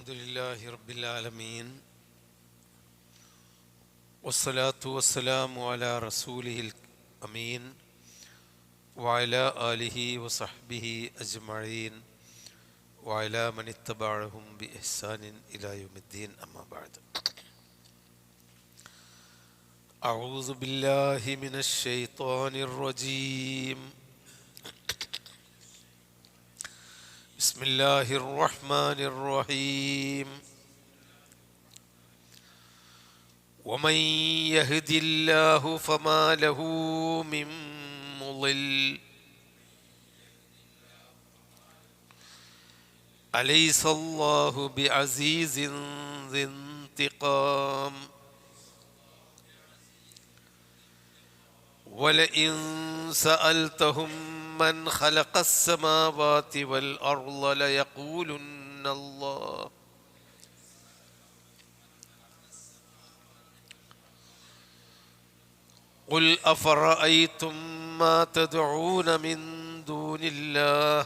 അൽഹംദുലില്ലാഹി റബ്ബിൽ ആലമീൻ വസ്സലാത്തു വസ്സലാമു അലാ റസൂലിഹിൽ അമീൻ വഅലാ ആലിഹി വസഹ്ബിഹി അജ്മഈൻ വഅലാ മൻ ഇത്തബഅഹും ബിഇഹ്സാനിൻ ഇലാ യൗമിദ്ദീൻ അമ്മാ ബഅദ്. അഊദു ബില്ലാഹി മിനശ് ശൈത്വാനിർ റജീം. بسم الله الرحمن الرحيم. ومن يهد الله فما له من مضل أليس الله بعزيز ذي انتقام ولئن سألتهم من خلق السماوات والأرض ليقولن الله قل أفرأيتم ما تدعون من دون الله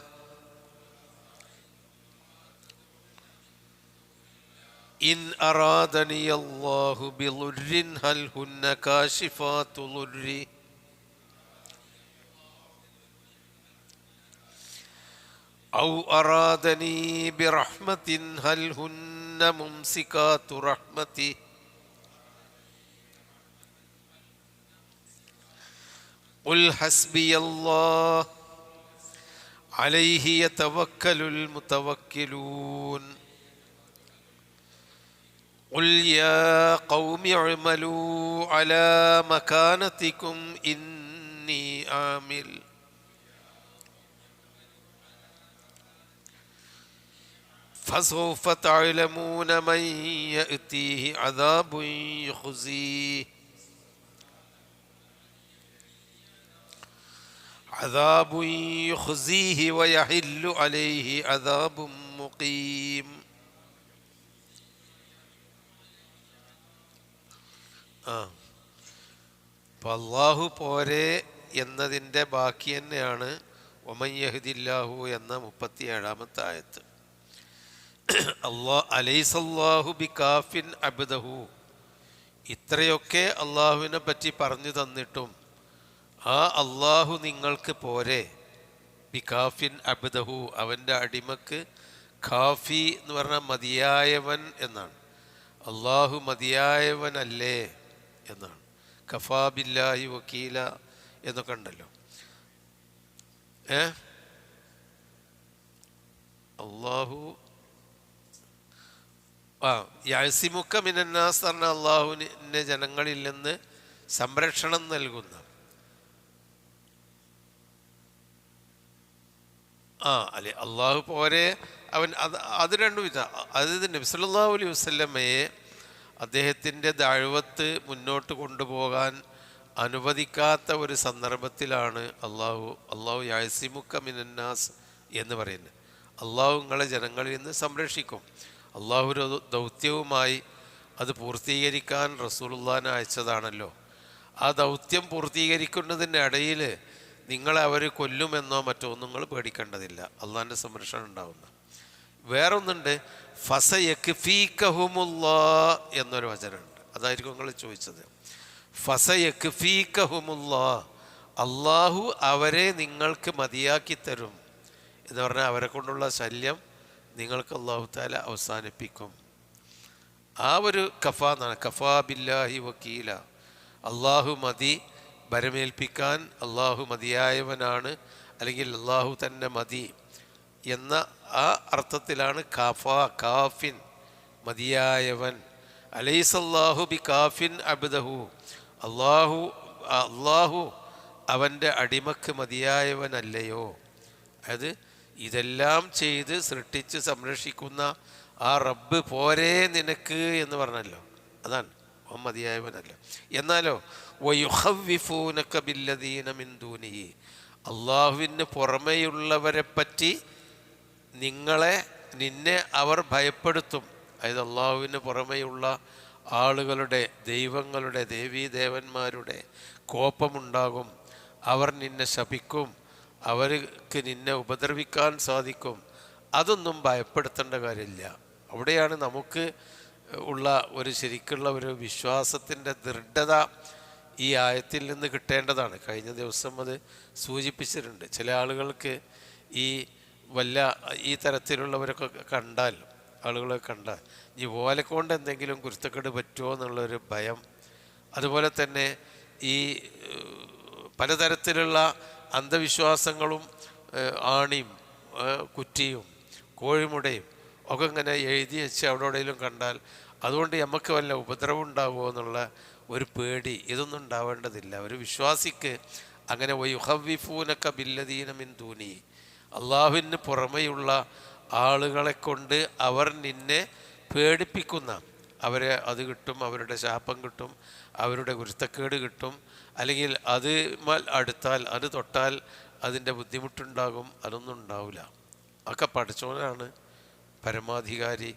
إن أرادني الله بضر هل هن كاشفات ضره أو أرادني برحمة هل هن ممسكات رحمته قل حسبي الله عليه يتوكل المتوكلون قل يا قوم اعملوا على مكانتكم إني عامل فسوف تعلمون من يأتيه عذاب يخزيه ويحل عليه عذاب مقيم. അല്ലാഹു പോരെ എന്നതിൻ്റെ ബാക്കി തന്നെയാണ് വമൻ യഹ്ദില്ലാഹു എന്ന 37-ാമത്തെ ആയത്ത്. അലൈസല്ലാഹു ബികാഫിൻ അബ്ദഹു. ഇത്രയൊക്കെ അള്ളാഹുവിനെ പറ്റി പറഞ്ഞു തന്നിട്ടും ആ അള്ളാഹു നിങ്ങൾക്ക് പോരെ. ബികാഫിൻ അബ്ദഹു, അവൻ്റെ അടിമക്ക്. ഖാഫി എന്ന് പറഞ്ഞാൽ മതിയായവൻ എന്നാണ്. അള്ളാഹു മതിയായവനല്ലേ എന്നാണ്. കഫാ ബില്ലാഹി വക്കീല എന്നൊക്കെ ഉണ്ടല്ലോ. അള്ളാഹു യഅസിമുക മിനന്നാസ് പറഞ്ഞ അള്ളാഹുവിനെ ജനങ്ങളിൽ നിന്ന് സംരക്ഷണം നൽകുന്ന. അല്ലെ അള്ളാഹു പോരെ അവൻ. അത് രണ്ടും ഇതാ. അതായത് നബി സല്ലല്ലാഹു അലൈഹി വസല്ലമയെ അദ്ദേഹത്തിൻ്റെ ദഅവത്ത് മുന്നോട്ട് കൊണ്ടുപോകാൻ അനുവദിക്കാത്ത ഒരു സന്ദർഭത്തിലാണ് അള്ളാഹു യഅസിമുക മിനന്നാസ് എന്ന് പറയുന്നത്. അള്ളാഹു നിങ്ങളെ ജനങ്ങളിൽ നിന്ന് സംരക്ഷിക്കും. അള്ളാഹു ഒരു ദൗത്യവുമായി അത് പൂർത്തീകരിക്കാൻ റസൂലുള്ളാഹിനെ അയച്ചതാണല്ലോ. ആ ദൗത്യം പൂർത്തീകരിക്കുന്നതിൻ്റെ ഇടയിൽ നിങ്ങളെ അവർ കൊല്ലുമെന്നോ മറ്റോ നിങ്ങൾ പേടിക്കേണ്ടതില്ല. അള്ളാഹിൻ്റെ സംരക്ഷണം ഉണ്ടാവുന്ന. വേറൊന്നുണ്ട്, ഫസയക്ഫീകഹുമുല്ലാഹ് എന്നൊരു വചനമുണ്ട്. അതായിരിക്കും നിങ്ങൾ ചോദിച്ചത്. ഫസയക്ഫീകഹുമുല്ലാഹ്, അള്ളാഹു അവരെ നിങ്ങൾക്ക് മതിയാക്കി തരും എന്ന് പറഞ്ഞാൽ അവരെ കൊണ്ടുള്ള ശല്യം നിങ്ങൾക്ക് അല്ലാഹു തആല അവസാനിപ്പിക്കും. ആ ഒരു കഫാ എന്നാണ്. കഫാ ബില്ലാഹി വക്കീല. അള്ളാഹു മതി ഭരമേൽപ്പിക്കാൻ. അള്ളാഹു മതിയായവനാണ്, അല്ലെങ്കിൽ അള്ളാഹു തന്നെ മതി എന്ന ആ അർത്ഥത്തിലാണ് കാഫിൻ, മതിയായവൻ. അലൈസല്ലാഹു ബി കാഫിൻ അബ്ദഹു, അള്ളാഹു അവൻ്റെ അടിമക്ക് മതിയായവനല്ലയോ. അത് ഇതെല്ലാം ചെയ്ത് സൃഷ്ടിച്ച് സംരക്ഷിക്കുന്ന ആ റബ്ബ് പോരേ നിനക്ക് എന്ന് പറഞ്ഞല്ലോ. അതാണ് അവൻ മതിയായവനല്ല. എന്നാലോ വയുഖവ്വിഫൂനക ബില്ലദീന മിൻ ദൂനിഹി, അള്ളാഹുവിന് പുറമെയുള്ളവരെ പറ്റി നിന്നെ അവർ ഭയപ്പെടുത്തും. അതായത് അള്ളാഹുവിന് പുറമെയുള്ള ആളുകളുടെ, ദൈവങ്ങളുടെ, ദേവീദേവന്മാരുടെ കോപമുണ്ടാകും. അവർ നിന്നെ ശപിക്കും, അവർക്ക് നിന്നെ ഉപദ്രവിക്കാൻ സാധിക്കും. അതൊന്നും ഭയപ്പെടുത്തേണ്ട കാര്യമില്ല. അവിടെയാണ് നമുക്ക് ഉള്ള ഒരു ശരിക്കുള്ള ഒരു വിശ്വാസത്തിൻ്റെ ദൃഢത ഈ ആയത്തിൽ നിന്ന് കിട്ടേണ്ടതാണ്. കഴിഞ്ഞ ദിവസം അത് സൂചിപ്പിച്ചിട്ടുണ്ട്. ചില ആളുകൾക്ക് ഈ തരത്തിലുള്ളവരൊക്കെ കണ്ടാൽ, ആളുകളെ കണ്ടാൽ ഈ ഓലെ കൊണ്ട് എന്തെങ്കിലും കുരുത്തക്കേട് പറ്റുമോ എന്നുള്ളൊരു ഭയം, അതുപോലെ തന്നെ ഈ പലതരത്തിലുള്ള അന്ധവിശ്വാസങ്ങളും ആണിയും കുറ്റിയും കോഴിമുടയും ഒക്കെ ഇങ്ങനെ എഴുതി വെച്ച് അവിടെ എവിടെയെങ്കിലും കണ്ടാൽ അതുകൊണ്ട് നമുക്ക് വല്ല ഉപദ്രവം ഉണ്ടാകുമോ എന്നുള്ള ഒരു പേടി, ഇതൊന്നും ഉണ്ടാവേണ്ടതില്ല. ഒരു വിശ്വാസിക്ക് അങ്ങനെ വയുഹവ്വിഫൂനക ബില്ലദീന മിൻ ദൂനി, അള്ളാഹുവിന് പുറമെയുള്ള ആളുകളെ കൊണ്ട് അവർ നിന്നെ പേടിപ്പിക്കുന്ന, അവരെ അത് കിട്ടും, അവരുടെ ശാപം കിട്ടും, അവരുടെ കുരുത്തക്കേട് കിട്ടും, അല്ലെങ്കിൽ അത് അടുത്താൽ അത് തൊട്ടാൽ അതിൻ്റെ ബുദ്ധിമുട്ടുണ്ടാകും, അതൊന്നും ഉണ്ടാവില്ല. ഒക്കെ പഠിച്ചവനാണ് പരമാധികാരി,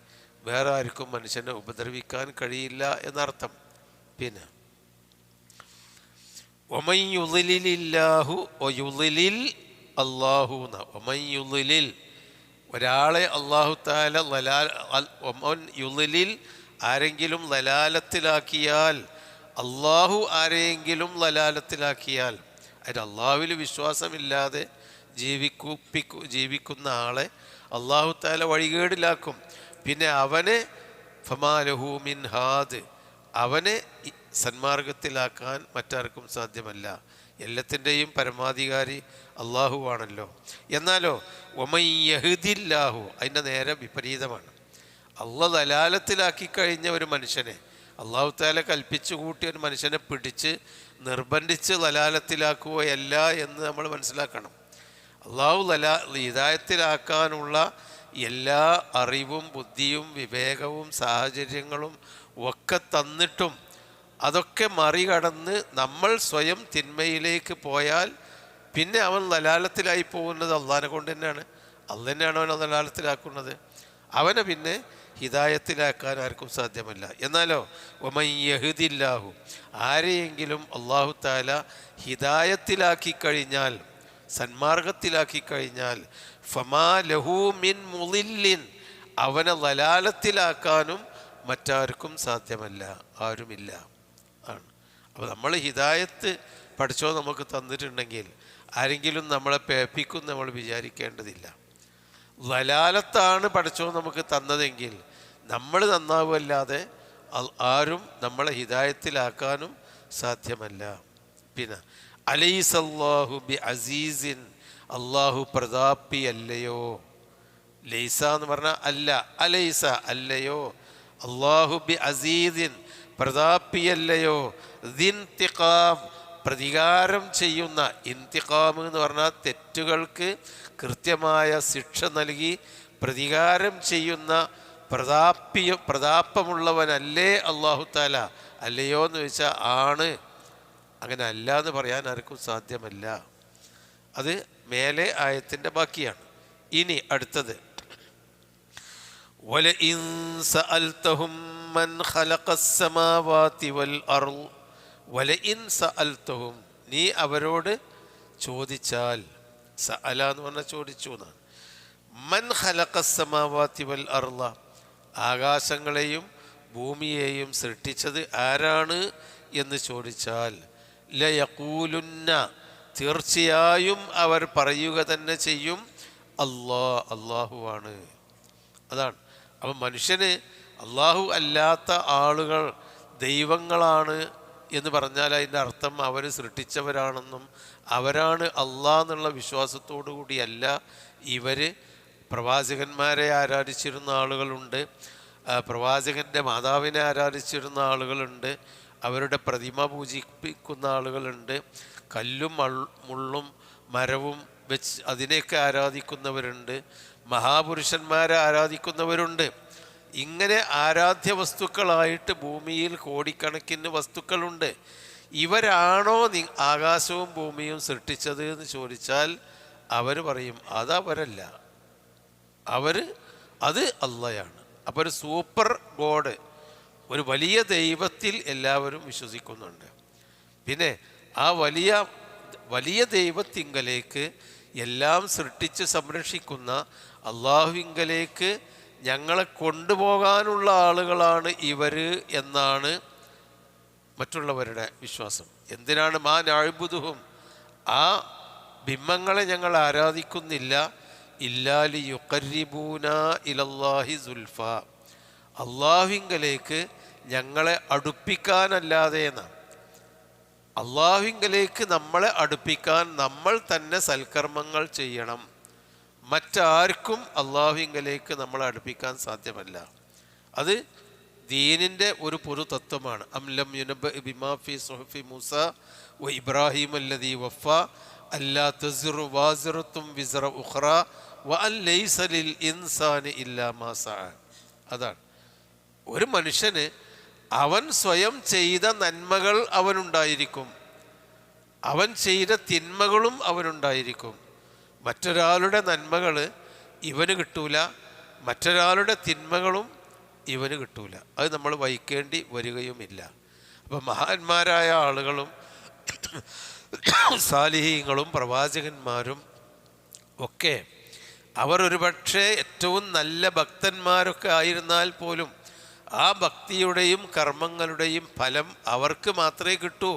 വേറെ ആർക്കും മനുഷ്യനെ ഉപദ്രവിക്കാൻ കഴിയില്ല എന്നർത്ഥം. പിന്നെ ഒമൻ യുളിലില്ലാഹു ഒയുളിലിൽ അല്ലാഹു ന, ഒമൻ യുളിലിൽ ഒരാളെ അല്ലാഹു തആല ഒമൻ യുളിലിൽ ആരെങ്കിലും ലലാലത്തിലാക്കിയാൽ, അള്ളാഹു ആരെയെങ്കിലും ലലാലത്തിലാക്കിയാൽ, അതിന് അള്ളാഹുവിൽ വിശ്വാസമില്ലാതെ ജീവിക്കുന്ന ആളെ അള്ളാഹു തആല വഴികേടിലാക്കും. പിന്നെ അവനെ ഫമാലഹു മിൻ ഹാദ്, അവനെ സന്മാർഗത്തിലാക്കാൻ മറ്റാർക്കും സാധ്യമല്ല. എല്ലാത്തിൻ്റെയും പരമാധികാരി അള്ളാഹുവാണല്ലോ. എന്നാലോ ഒമൻ യഹ്ദില്ലാഹു, അതിൻ്റെ നേരെ വിപരീതമാണ്. അള്ളാഹ് ദലാലത്തിലാക്കി കഴിഞ്ഞ ഒരു മനുഷ്യനെ, അള്ളാഹു തആല കൽപ്പിച്ചു കൂട്ടിയ ഒരു മനുഷ്യനെ പിടിച്ച് നിർബന്ധിച്ച് ദലാലത്തിലാക്കുകയല്ല എന്ന് നമ്മൾ മനസ്സിലാക്കണം. അള്ളാഹു ഹിദായത്തിലാക്കാനുള്ള എല്ലാ അറിവും ബുദ്ധിയും വിവേകവും സാഹചര്യങ്ങളും ഒക്കെ തന്നിട്ടും അതൊക്കെ മറികടന്ന് നമ്മൾ സ്വയം തിന്മയിലേക്ക് പോയാൽ പിന്നെ അവൻ ദലാലത്തിലായി പോകുന്നത് അള്ളാഹിനെ കൊണ്ട് തന്നെയാണ്. അള്ളാഹ് തന്നെയാണ് അവനെ ദലാലത്തിലാക്കുന്നത്. അവനെ പിന്നെ ഹിദായത്തിലാക്കാൻ ആർക്കും സാധ്യമല്ല. എന്നാലോ വമൻ യഹ്ദില്ലാഹു, ആരെയെങ്കിലും അള്ളാഹു തആല ഹിദായത്തിലാക്കി കഴിഞ്ഞാൽ, സന്മാർഗത്തിലാക്കി കഴിഞ്ഞാൽ, ഫമാ ലഹു മിൻ മുളില്ലിൻ, അവനെ ദലാലത്തിലാക്കാനും മറ്റാർക്കും സാധ്യമല്ല, ആരുമില്ല ആണ്. അപ്പോൾ നമ്മൾ ഹിദായത്ത് പഠിച്ചോ നമുക്ക് തന്നിട്ടുണ്ടെങ്കിൽ ആരെങ്കിലും നമ്മളെ പേപ്പിക്കും നമ്മൾ വിചാരിക്കേണ്ടതില്ല. ദലാലത്താണ് പഠിച്ചോ നമുക്ക് തന്നതെങ്കിൽ നമ്മൾ നന്നാവുമല്ലാതെ ആരും നമ്മളെ ഹിദായത്തിലാക്കാനും സാധ്യമല്ല. പിന്നെ അലൈസല്ലാഹു ബി അസീസിൻ, അള്ളാഹു പ്രതാപി അല്ലയോ. ലൈസ എന്ന് പറഞ്ഞാൽ അല്ല, അലൈസ അല്ലയോ. അള്ളാഹു ബി അസീസിൻ പ്രതാപിയല്ലയോ. ദിൻതിഖാം പ്രതികാരം ചെയ്യുന്ന, ഇന്തിഖാം എന്ന് പറഞ്ഞാൽ തെറ്റുകൾക്ക് കൃത്യമായ ശിക്ഷ നൽകി പ്രതികാരം ചെയ്യുന്ന പ്രതാപമുള്ളവനല്ലേ അല്ലാഹു തആല. അല്ലയോ എന്ന് ചോദിച്ചാൽ ആണ്, അങ്ങനെ അല്ല എന്ന് പറയാൻ ആർക്കും സാധ്യമല്ല. അത് മേലെ ആയത്തിൻ്റെ ബാക്കിയാണ്. ഇനി അടുത്തത് വലഇൻ സഅൽതഹും മൻ ഖലഖസ് സമാവാതി വൽ അർള്, വലഇൻ സഅൽതഹും, നീ അവരോട് ചോദിച്ചാൽ, സഅല എന്ന് പറഞ്ഞാൽ ചോദിച്ചു എന്നാണ്. മൻ ഖലഖസ് സമാവാതി വൽ അർള, ആകാശങ്ങളെയും ഭൂമിയെയും സൃഷ്ടിച്ചത് ആരാണ് എന്ന് ചോദിച്ചാൽ, ലയഖൂലുന്ന, തീർച്ചയായും അവർ പറയുക തന്നെ ചെയ്യും, അള്ളാഹുവാണ്. അതാണ്. അപ്പം മനുഷ്യന് അള്ളാഹു അല്ലാത്ത ആളുകൾ ദൈവങ്ങളാണ് എന്ന് പറഞ്ഞാൽ അതിൻ്റെ അർത്ഥം അവർ സൃഷ്ടിച്ചവരാണെന്നും അവരാണ് അള്ളാഹ് എന്നുള്ള വിശ്വാസത്തോടു കൂടിയല്ല. ഇവർ പ്രവാചകന്മാരെ ആരാധിച്ചിരുന്ന ആളുകളുണ്ട്, പ്രവാചകൻ്റെ മാതാവിനെ ആരാധിച്ചിരുന്ന ആളുകളുണ്ട്, അവരുടെ പ്രതിമ പൂജിപ്പിക്കുന്ന ആളുകളുണ്ട്, കല്ലും മുള്ളും മരവും വെച്ച് അതിനെയൊക്കെ ആരാധിക്കുന്നവരുണ്ട്, മഹാപുരുഷന്മാരെ ആരാധിക്കുന്നവരുണ്ട്. ഇങ്ങനെ ആരാധ്യ വസ്തുക്കളായിട്ട് ഭൂമിയിൽ കോടിക്കണക്കിന് വസ്തുക്കളുണ്ട്. ഇവരാണോ ആകാശവും ഭൂമിയും സൃഷ്ടിച്ചത് എന്ന് ചോദിച്ചാൽ അവർ പറയും അതവരല്ല, അത് അള്ളയാണ്. അപ്പോൾ ഒരു സൂപ്പർ ഗോഡ്, ഒരു വലിയ ദൈവത്തിൽ എല്ലാവരും വിശ്വസിക്കുന്നുണ്ട്. പിന്നെ ആ വലിയ ദൈവത്തിങ്കലേക്ക്, എല്ലാം സൃഷ്ടിച്ച് സംരക്ഷിക്കുന്ന അള്ളാഹുവിങ്കലേക്ക് ഞങ്ങളെ കൊണ്ടുപോകാനുള്ള ആളുകളാണ് ഇവർ എന്നാണ് മറ്റുള്ളവരുടെ വിശ്വാസം. എന്തിനാണ് മാ നഅ്ബുദുഹും, ആ ബിംബങ്ങളെ ഞങ്ങൾ ആരാധിക്കുന്നില്ല, ഇല്ലാലി യുഖർരിബൂന ഇലല്ലാഹി സുൽഫ, അള്ളാഹുവിങ്കലേക്ക് ഞങ്ങളെ അടുപ്പിക്കാനല്ലാതെ എന്നാണ്. അള്ളാഹുവിങ്കലേക്ക് നമ്മളെ അടുപ്പിക്കാൻ നമ്മൾ തന്നെ സൽക്കർമ്മങ്ങൾ ചെയ്യണം. മറ്റാർക്കും അള്ളാഹുവിങ്കലേക്ക് നമ്മളെ അടുപ്പിക്കാൻ സാധ്യമല്ല. അത് ദീനിൻ്റെ ഒരു പൊതു തത്വമാണ്. അംലം യുനബ ബിമാഫി സുഹഫി മൂസ വ ഇബ്രാഹിം അല്ലദീ വഫ അല്ലാ തസിറു വാസിറത്തും വിസ്റ ഉഖ്റ വ അൻ ലൈസ ലിൽ ഇൻസാനി ഇല്ലാ മാ സഅ. അതാണ്, ഒരു മനുഷ്യന് അവൻ സ്വയം ചെയ്ത നന്മകൾ അവനുണ്ടായിരിക്കും, അവൻ ചെയ്ത തിന്മകളും അവനുണ്ടായിരിക്കും. മറ്റൊരാളുടെ നന്മകൾ ഇവന് കിട്ടൂല, മറ്റൊരാളുടെ തിന്മകളും ഇവന് കിട്ടൂല. അത് നമ്മൾ വഹിക്കേണ്ടി വരികയുമില്ല. അപ്പം മഹാന്മാരായ ആളുകളും സാലിഹീങ്ങളും പ്രവാചകന്മാരും ഒക്കെ അവർ ഒരുപക്ഷെ ഏറ്റവും നല്ല ഭക്തന്മാരൊക്കെ ആയിരുന്നാൽ പോലും ആ ഭക്തിയുടെയും കർമ്മങ്ങളുടെയും ഫലം അവർക്ക് മാത്രമേ കിട്ടൂ.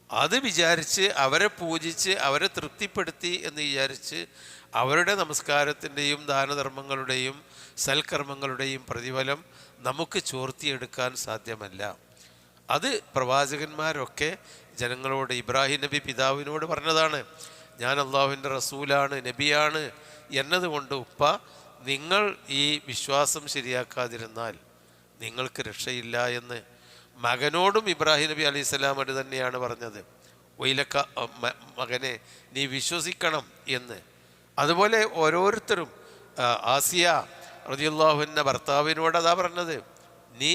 അത് വിചാരിച്ച് അവരെ പൂജിച്ച് അവരെ തൃപ്തിപ്പെടുത്തി എന്ന് വിചാരിച്ച് അവരുടെ നമസ്കാരത്തിൻ്റെയും ദാനധർമ്മങ്ങളുടെയും സൽക്കർമ്മങ്ങളുടെയും പ്രതിഫലം നമുക്ക് ചോർത്തിയെടുക്കാൻ സാധ്യമല്ല. അത് പ്രവാചകന്മാരൊക്കെ ജനങ്ങളോട്, ഇബ്രാഹിം നബി പിതാവിനോട് പറഞ്ഞതാണ്, ഞാൻ അള്ളാഹുവിൻ്റെ റസൂലാണ്, നബിയാണ് എന്നതുകൊണ്ട് ഉപ്പ, നിങ്ങൾ ഈ വിശ്വാസം ശരിയാക്കാതിരുന്നാൽ നിങ്ങൾക്ക് രക്ഷയില്ല എന്ന് മകനോടും ഇബ്രാഹിം നബി അലൈഹി സ്വലാം അത് തന്നെയാണ് പറഞ്ഞത്. ഒയിലക്ക മകനെ നീ വിശ്വസിക്കണം എന്ന്. അതുപോലെ ഓരോരുത്തരും, ആസിയ റളിയല്ലാഹു അൻഹ ഭർത്താവിനോട് അതാ പറഞ്ഞത്, നീ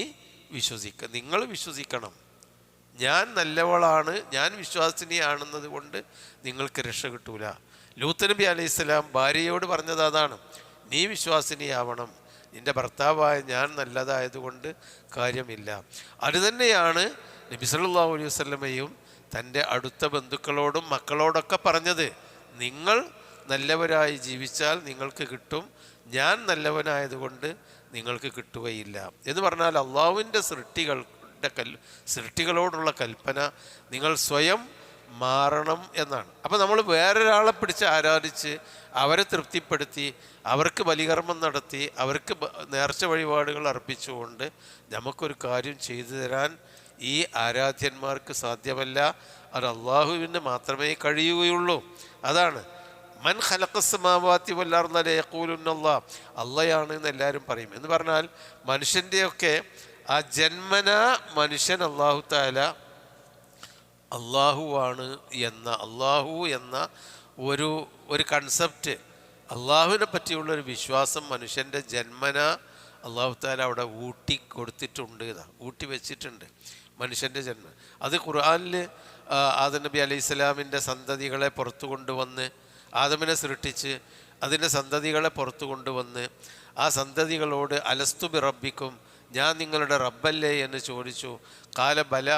നിങ്ങൾ വിശ്വസിക്കണം, ഞാൻ നല്ലവളാണ്, ഞാൻ വിശ്വാസിനിയാണെന്നത് കൊണ്ട് നിങ്ങൾക്ക് രക്ഷ കിട്ടൂല. ലൂത്ത് നബി അലൈഹി സ്വലാം ഭാര്യയോട് പറഞ്ഞത് അതാണ്, നീ വിശ്വാസിനിയാവണം, നിൻ്റെ ഭർത്താവായ ഞാൻ നല്ലതായതുകൊണ്ട് കാര്യമില്ല. അതുതന്നെയാണ് നബി സല്ലല്ലാഹു അലൈഹി വസല്ലമയും തൻ്റെ അടുത്ത ബന്ധുക്കളോടും മക്കളോടൊക്കെ പറഞ്ഞത്, നിങ്ങൾ നല്ലവരായി ജീവിച്ചാൽ നിങ്ങൾക്ക് കിട്ടും, ഞാൻ നല്ലവനായതുകൊണ്ട് നിങ്ങൾക്ക് കിട്ടുകയില്ല എന്ന് പറഞ്ഞാൽ അള്ളാഹുവിൻ്റെ സൃഷ്ടികളോടുള്ള കൽപ്പന നിങ്ങൾ സ്വയം മാറണം എന്നാണ്. അപ്പോൾ നമ്മൾ വേറൊരാളെ പിടിച്ച് ആരാധിച്ച് അവരെ തൃപ്തിപ്പെടുത്തി അവർക്ക് ബലികർമ്മം നടത്തി അവർക്ക് നേർച്ച വഴിപാടുകൾ അർപ്പിച്ചുകൊണ്ട് നമുക്കൊരു കാര്യം ചെയ്തു തരാൻ ഈ ആരാധ്യന്മാർക്ക് സാധ്യമല്ല. അത് അള്ളാഹുവിന് മാത്രമേ കഴിയുകയുള്ളൂ. അതാണ് മൻ ഖലഖസ്സമാവാതി വൽ അർള ലയഖൂലുന്നല്ലാഹ്, അള്ളയാണ് എന്ന് എല്ലാവരും പറയും. എന്ന് പറഞ്ഞാൽ മനുഷ്യൻ്റെയൊക്കെ ആ ജന്മനാ മനുഷ്യൻ അള്ളാഹു തആല അള്ളാഹുവാണ് അള്ളാഹു എന്ന ഒരു കൺസെപ്റ്റ്, അള്ളാഹുവിനെ പറ്റിയുള്ളൊരു വിശ്വാസം മനുഷ്യൻ്റെ ജന്മന അള്ളാഹു തആല അവിടെ ഊട്ടി കൊടുത്തിട്ടുണ്ട്, ഊട്ടി വെച്ചിട്ടുണ്ട് മനുഷ്യൻ്റെ ജന്മം. അത് ഖുർആനിൽ ആദം നബി അലൈഹി സ്വലാമിൻ്റെ സന്തതികളെ പുറത്തു കൊണ്ടുവന്ന്, ആദമിനെ സൃഷ്ടിച്ച് അതിൻ്റെ സന്തതികളെ പുറത്തു കൊണ്ടുവന്ന് ആ സന്തതികളോട് അലസ്തു ബി റബ്ബിക്കും, ഞാൻ നിങ്ങളുടെ റബ്ബല്ലേ എന്ന് ചോദിച്ചു. കാല ബല,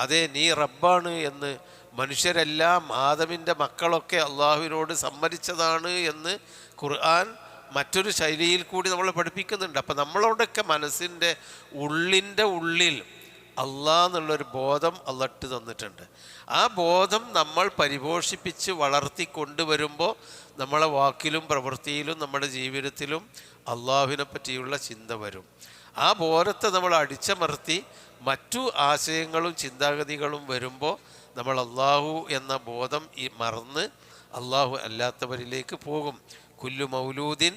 അതെ നീ റബ്ബാണ് എന്ന് മനുഷ്യരെല്ലാം ആദമിൻ്റെ മക്കളൊക്കെ അള്ളാഹുവിനോട് സമ്മതിച്ചതാണ് എന്ന് ഖുർആൻ മറ്റൊരു ശൈലിയിൽ കൂടി നമ്മൾ പഠിപ്പിക്കുന്നുണ്ട്. അപ്പം നമ്മളോടൊക്കെ മനസ്സിൻ്റെ ഉള്ളിൽ അള്ളാഹ് എന്നുള്ളൊരു ബോധം അള്ളട്ട് തന്നിട്ടുണ്ട്. ആ ബോധം നമ്മൾ പരിപോഷിപ്പിച്ച് വളർത്തി കൊണ്ടുവരുമ്പോൾ നമ്മളെ വാക്കിലും പ്രവൃത്തിയിലും നമ്മുടെ ജീവിതത്തിലും അള്ളാഹുവിനെ പറ്റിയുള്ള ചിന്ത വരും. ആ ബോധത്തെ നമ്മൾ അടിച്ചമർത്തി മറ്റു ആശയങ്ങളും ചിന്താഗതികളും വരുമ്പോൾ നമ്മൾ അള്ളാഹു എന്ന ബോധം മറന്ന് അള്ളാഹു അല്ലാത്തവരിലേക്ക് പോകും. കുല്ലു മൗലൂദിൻ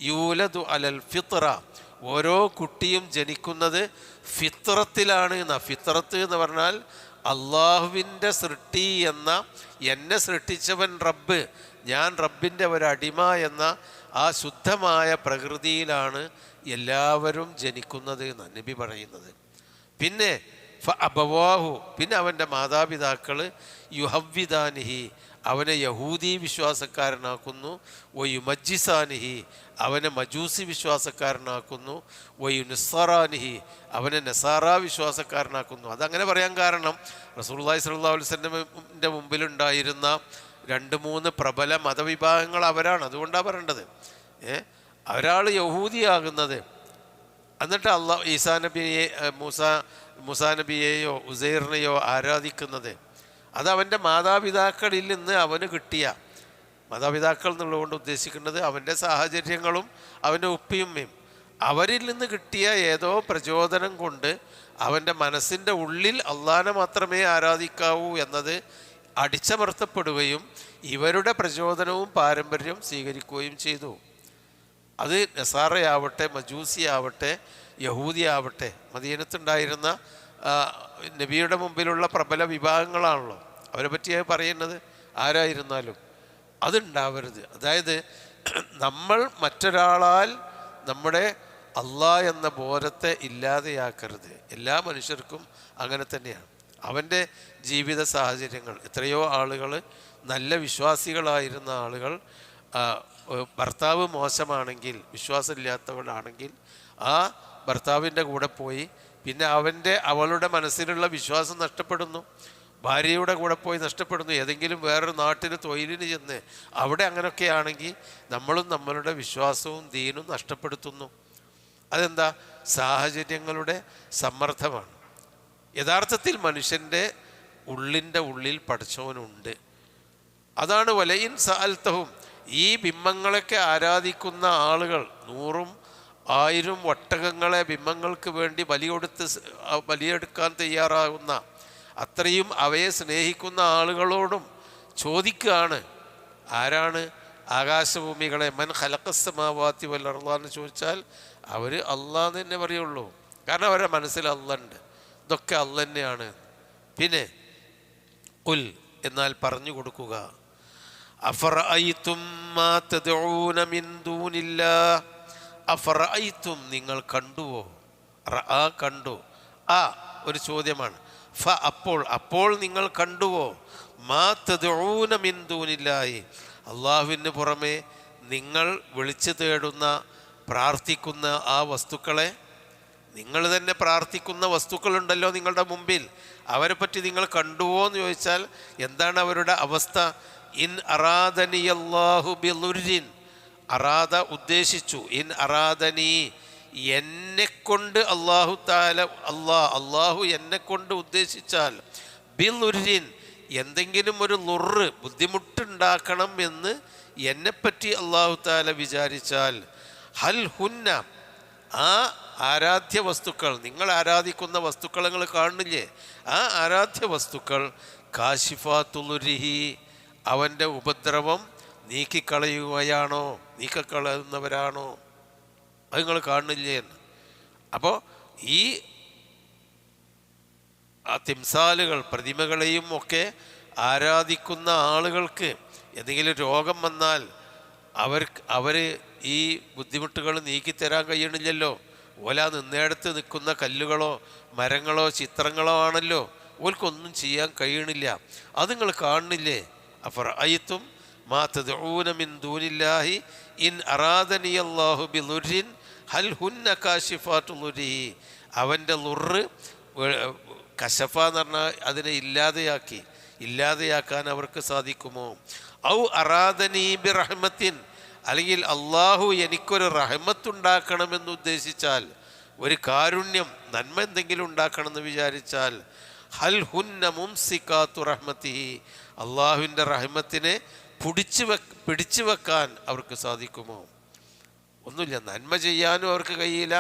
യൂലദു അലൽ ഫിത്ര, ഓരോ കുട്ടിയും ജനിക്കുന്നത് ഫിത്രത്തിലാണ് എന്ന. ഫിത്രത്ത് എന്ന് പറഞ്ഞാൽ അള്ളാഹുവിൻ്റെ സൃഷ്ടി എന്ന, എന്നെ സൃഷ്ടിച്ചവൻ റബ്ബ്, ഞാൻ റബ്ബിൻ്റെ ഒരടിമ എന്ന ആ ശുദ്ധമായ പ്രകൃതിയിലാണ് എല്ലാവരും ജനിക്കുന്നത് എന്നാണ് നബി പറയുന്നത്. പിന്നെ അബവാഹു, പിന്നെ അവൻ്റെ മാതാപിതാക്കൾ യുഹവ്വിദാനിഹി, അവനെ യഹൂദി വിശ്വാസക്കാരനാക്കുന്നു, വയുമജ്ജിസാനിഹി, അവനെ മജൂസി വിശ്വാസക്കാരനാക്കുന്നു, വയുനുസ്സറാനിഹി, അവനെ നസാറ വിശ്വാസക്കാരനാക്കുന്നു. അതങ്ങനെ പറയാൻ കാരണം റസൂലുള്ളാഹി സ്വല്ലല്ലാഹു അലൈഹി വസല്ലമയുടെ മുമ്പിലുണ്ടായിരുന്ന 2-3 പ്രബല മതവിഭാഗങ്ങൾ അവരാണ്. അതുകൊണ്ടാണ് പറയേണ്ടത്. ഒരാൾ യഹൂദിയാകുന്നത്, എന്നിട്ട് ഈസാ നബിയെ മൂസാ നബിയെയോ ഉസൈറിനെയോ ആരാധിക്കുന്നത്, അത് അവൻ്റെ മാതാപിതാക്കളിൽ നിന്ന് അവന് കിട്ടിയ, മാതാപിതാക്കൾ എന്നുള്ളതുകൊണ്ട് ഉദ്ദേശിക്കുന്നത് അവൻ്റെ സാഹചര്യങ്ങളും അവൻ്റെ ഉപ്പയുമ്മയും, അവരിൽ നിന്ന് കിട്ടിയ ഏതോ പ്രചോദനം കൊണ്ട് അവൻ്റെ മനസ്സിൻ്റെ ഉള്ളിൽ അള്ളാഹനെ മാത്രമേ ആരാധിക്കാവൂ എന്നത് അടിച്ചമർത്തപ്പെടുകയും ഇവരുടെ പ്രചോദനവും പാരമ്പര്യവും സ്വീകരിക്കുകയും ചെയ്തു. അത് നസാറയാവട്ടെ, മജൂസിയാവട്ടെ, യഹൂദിയാവട്ടെ, മദീനത്തുണ്ടായിരുന്ന നബിയുടെ മുമ്പിലുള്ള പ്രബല വിഭാഗങ്ങളാണല്ലോ, അവരെ പറ്റിയാണ് പറയുന്നത്. ആരായിരുന്നാലും അതുണ്ടാവരുത്. അതായത് നമ്മൾ മറ്റൊരാളാൽ നമ്മുടെ അള്ളാഹ് എന്ന ബോധത്തെ ഇല്ലാതെയാക്കരുത്. എല്ലാ മനുഷ്യർക്കും അങ്ങനെ തന്നെയാണ്. അവൻ്റെ ജീവിത സാഹചര്യങ്ങൾ, എത്രയോ ആളുകൾ നല്ല വിശ്വാസികളായിരുന്ന ആളുകൾ, ഭർത്താവ് മോശമാണെങ്കിൽ, വിശ്വാസമില്ലാത്തവളാണെങ്കിൽ ആ ഭർത്താവിൻ്റെ കൂടെ പോയി, പിന്നെ അവളുടെ മനസ്സിലുള്ള വിശ്വാസം നഷ്ടപ്പെടുന്നു. ഭാര്യയുടെ കൂടെ പോയി നഷ്ടപ്പെടുന്നു. ഏതെങ്കിലും വേറൊരു നാട്ടിൽ തൊഴിലിന് ചെന്ന് അവിടെ അങ്ങനെയൊക്കെ ആണെങ്കിൽ നമ്മളും നമ്മളുടെ വിശ്വാസവും ദീനും നഷ്ടപ്പെടുത്തുന്നു. അതെന്താ? സാഹചര്യങ്ങളുടെ സമ്മർദ്ദമാണ്. യഥാർത്ഥത്തിൽ മനുഷ്യൻ്റെ ഉള്ളിൽ പടച്ചവനുണ്ട്. അതാണ് വലയിൻ സഅൽതഹും. ഈ ബിംബങ്ങളൊക്കെ ആരാധിക്കുന്ന ആളുകൾ 100ഉം 1000ഉം ഒട്ടകങ്ങളെ ബിംബങ്ങൾക്ക് വേണ്ടി ബലിയെടുക്കാൻ തയ്യാറാകുന്ന, അത്രയും അവയെ സ്നേഹിക്കുന്ന ആളുകളോടും ചോദിക്കുകയാണ്, ആരാണ് ആകാശഭൂമികളെ, മൻ ഖലഖസ് സമാവാതി വൽ അർള എന്ന് ചോദിച്ചാൽ അവർ അള്ളാഹ് തന്നെ പറയുള്ളൂ. കാരണം അവരുടെ മനസ്സിൽ അള്ളാഹ് ഉണ്ട്, ഇതൊക്കെ അള്ളാഹ് തന്നെയാണ്. പിന്നെ ഖുൽ, എന്നാൽ പറഞ്ഞു കൊടുക്കുക, അഫറഅയ്തും മാ തദ്ഊന മിൻ ദൂനില്ലാഹ്, അഫറഅയ്തും നിങ്ങൾ കണ്ടുവോ, റഅ കണ്ടു, ആ ഒരു ചോദ്യമാണ്. അപ്പോൾ നിങ്ങൾ കണ്ടുവോ, മാ തദ്ഊന മിൻ ദൂനില്ലാഹി, അള്ളാഹുവിന് പുറമെ നിങ്ങൾ വിളിച്ചു തേടുന്ന പ്രാർത്ഥിക്കുന്ന ആ വസ്തുക്കളെ, നിങ്ങൾ തന്നെ പ്രാർത്ഥിക്കുന്ന വസ്തുക്കളുണ്ടല്ലോ നിങ്ങളുടെ മുമ്പിൽ, അവരെ പറ്റി നിങ്ങൾ കണ്ടുവോ എന്ന് ചോദിച്ചാൽ എന്താണ് അവരുടെ അവസ്ഥ? ഇൻ അറാദനിയല്ലാഹു ബിളുരിൻ, അറാദ ഉദ്ദേശിച്ചു, ഇൻ അറാദനി എന്നെക്കൊണ്ട് അള്ളാഹു താല, അള്ളാഹു എന്നെക്കൊണ്ട് ഉദ്ദേശിച്ചാൽ, ബിളുരിൻ എന്തെങ്കിലും ഒരു ലുറ്, ബുദ്ധിമുട്ടുണ്ടാക്കണം എന്ന് എന്നെപ്പറ്റി അള്ളാഹു താല വിചാരിച്ചാൽ, ഹൽ ഹുന്ന, ആ ആരാധ്യ വസ്തുക്കൾ, നിങ്ങൾ ആരാധിക്കുന്ന വസ്തുക്കൾ നിങ്ങൾ കാണുന്നില്ലേ, ആ ആരാധ്യ വസ്തുക്കൾ കാശിഫാത്തുലുരിഹി, അവൻ്റെ ഉപദ്രവം നീക്കിക്കളയുകയാണോ, നീക്കിക്കളയുന്നവരാണോ, അത് നിങ്ങൾ കാണുന്നില്ലേ എന്ന്. അപ്പോൾ ഈ തിംസാലുകൾ, പ്രതിമകളെയും ഒക്കെ ആരാധിക്കുന്ന ആളുകൾക്ക് എന്തെങ്കിലും രോഗം വന്നാൽ അവർ ഈ ബുദ്ധിമുട്ടുകൾ നീക്കിത്തരാൻ കഴിയണില്ലല്ലോ. ഓല നിന്നേടത്ത് നിൽക്കുന്ന കല്ലുകളോ മരങ്ങളോ ചിത്രങ്ങളോ ആണല്ലോ, ഓൽക്കൊന്നും ചെയ്യാൻ കഴിയണില്ല. അത് നിങ്ങൾ കാണുന്നില്ലേ? അഫറഅയ്തും മാ തദ്ഊന മിൻ ദൂനില്ലാഹി ഇൻ അറാദനിയല്ലാഹു ബിളുരിൻ ഹൽ ഹുന്ന കാശിഫാത്തു ളുരിഹി, അവൻ്റെ ലുറ് കശഫ എന്ന് പറഞ്ഞാൽ അതിനെ ഇല്ലാതെയാക്കാൻ അവർക്ക് സാധിക്കുമോ? ഔ അറാദനി ബിറഹ്മത്തിൻ, അല്ലെങ്കിൽ അള്ളാഹു എനിക്കൊരു റഹ്മത്തുണ്ടാക്കണമെന്ന് ഉദ്ദേശിച്ചാൽ, ഒരു കാരുണ്യം, നന്മ എന്തെങ്കിലും ഉണ്ടാക്കണമെന്ന് വിചാരിച്ചാൽ, ഹൽ ഹുന്ന മുംസിക്കാത്തു റഹ്മത്തിഹി, അള്ളാഹുവിൻ്റെ റഹ്മത്തിനെ പിടിച്ചു വെക്കാൻ അവർക്ക് സാധിക്കുമോ? ഒന്നുമില്ല. നന്മ ചെയ്യാനും അവർക്ക് കഴിയില്ല,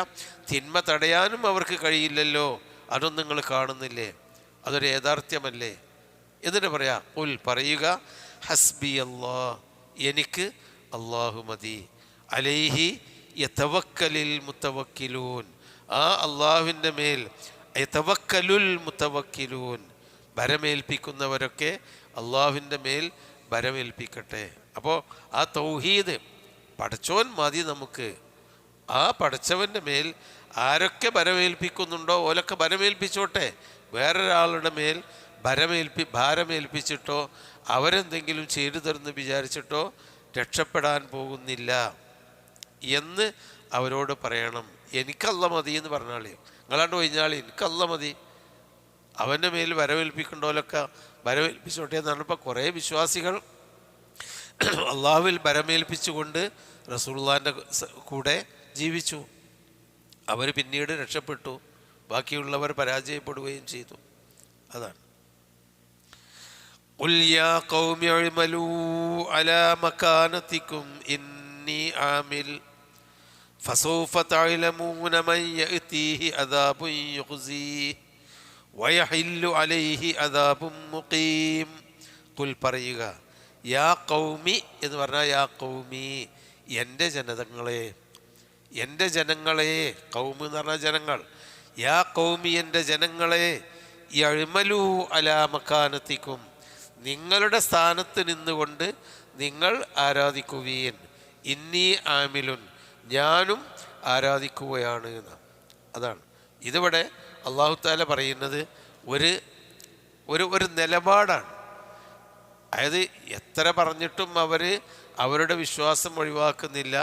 തിന്മ തടയാനും അവർക്ക് കഴിയില്ലല്ലോ. അതൊന്നും നിങ്ങൾ കാണുന്നില്ലേ? അതൊരു യാഥാർത്ഥ്യമല്ലേ? എന്നിട്ട് പറയാം, ഉൽ പറയുക, ഹസ്ബി അല്ലാഹ്, എനിക്ക് അള്ളാഹു മതി, അലൈഹി യതവക്കലിൽ മുത്തവക്കിലൂൻ, ആ അള്ളാഹുവിൻ്റെ മേൽ യതവക്കലുൽ മുത്തവക്കിലൂൻ, ഭരമേൽപ്പിക്കുന്നവരൊക്കെ അള്ളാഹുവിൻ്റെ മേൽ ഭരമേൽപ്പിക്കട്ടെ. അപ്പോൾ ആ തൗഹീദ്, പടച്ചോൻ മതി നമുക്ക്. ആ പടച്ചവൻ്റെ മേൽ ആരൊക്കെ ഭരമേൽപ്പിക്കുന്നുണ്ടോ ഓലൊക്കെ ഭരമേൽപ്പിച്ചോട്ടെ. വേറൊരാളുടെ മേൽ ഭാരമേൽപ്പിച്ചിട്ടോ അവരെന്തെങ്കിലും ചെയ്തു തരുമെന്ന് വിചാരിച്ചിട്ടോ രക്ഷപ്പെടാൻ പോകുന്നില്ല എന്ന് അവരോട് പറയണം. എനിക്കല്ല മതി എന്ന് പറഞ്ഞാളേ, നിങ്ങളാണ്ട് കഴിഞ്ഞാൽ എനിക്കല്ല മതി, അവൻ്റെ മേൽ ഭരമേൽപ്പിക്കേണ്ടോലൊക്കെ ഭരമേൽപ്പിച്ചോട്ടെ എന്ന് പറഞ്ഞപ്പോൾ കുറേ വിശ്വാസികൾ അള്ളാഹുവിൽ ഭരമേൽപ്പിച്ചുകൊണ്ട് റസൂലുള്ളാഹിൻ്റെ കൂടെ ജീവിച്ചു. അവർ പിന്നീട് രക്ഷപ്പെട്ടു, ബാക്കിയുള്ളവർ പരാജയപ്പെടുകയും ചെയ്തു. അതാണ് ഖുൽ യാ ഖൗമി ഇഅ്മലൂ അലാ മകാനതികും ഇന്നി ആമിൽ ഫസൗഫ തഅലമൂന മൻ യഅതീഹി അദാബുൻ യുഖ്സീഹി വയഹില്ലു അലൈഹി അദാബുൻ മുഖീം. ഖുൽ പറയുക, യാ ഖൗമി എന്ന് പറഞ്ഞാൽ യാ ഖൗമി എൻ്റെ ജനതങ്ങളെ, എൻ്റെ ജനങ്ങളെ. ഖൗമ് എന്ന് പറഞ്ഞാൽ ജനങ്ങൾ. യാ ഖൗമി എൻ്റെ ജനങ്ങളെ, യഅ്മലൂ അലാ മകാനതികും നിങ്ങളുടെ സ്ഥാനത്ത് നിന്നുകൊണ്ട് നിങ്ങൾ ആരാധിക്കുവീൻ. ഇന്നി ആമിലുൻ ഞാനും ആരാധിക്കുകയാണ് എന്ന്. അതാണ് ഇതിവിടെ അല്ലാഹു തആല പറയുന്നത് ഒരു ഒരു ഒരു നിലപാടാണ്. അതായത് എത്ര പറഞ്ഞിട്ടും അവരുടെ വിശ്വാസം ഒഴിവാക്കുന്നില്ല.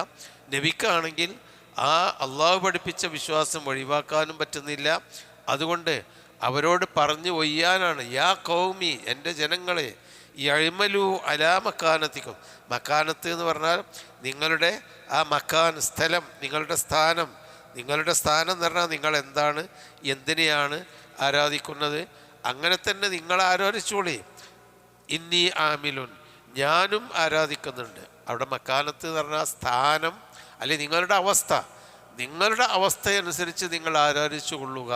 നബിക്കാണെങ്കിൽ ആ അള്ളാഹു പഠിപ്പിച്ച വിശ്വാസം ഒഴിവാക്കാനും പറ്റുന്നില്ല. അതുകൊണ്ട് അവരോട് പറഞ്ഞു ഒയ്യാനാണ്. യാ ഖൗമി എൻ്റെ ജനങ്ങളെ, യഅ്മലൂ അലാ മക്കാനത്തിക്കും. മക്കാനത്ത് എന്ന് പറഞ്ഞാൽ നിങ്ങളുടെ ആ മക്കാൻ സ്ഥലം, നിങ്ങളുടെ സ്ഥാനം. നിങ്ങളുടെ സ്ഥാനം എന്ന് പറഞ്ഞാൽ നിങ്ങൾ എന്താണ്, എന്തിനെയാണ് ആരാധിക്കുന്നത്, അങ്ങനെ തന്നെ നിങ്ങൾ ആരാധിച്ചോളി. ഇന്നി ആമിലുൻ ഞാനും ആരാധിക്കുന്നുണ്ട്. അവിടെ മക്കാനത്ത് എന്ന് പറഞ്ഞാൽ സ്ഥാനം, അല്ലെങ്കിൽ നിങ്ങളുടെ അവസ്ഥ. നിങ്ങളുടെ അവസ്ഥയനുസരിച്ച് നിങ്ങൾ ആരാധിച്ചു കൊള്ളുക.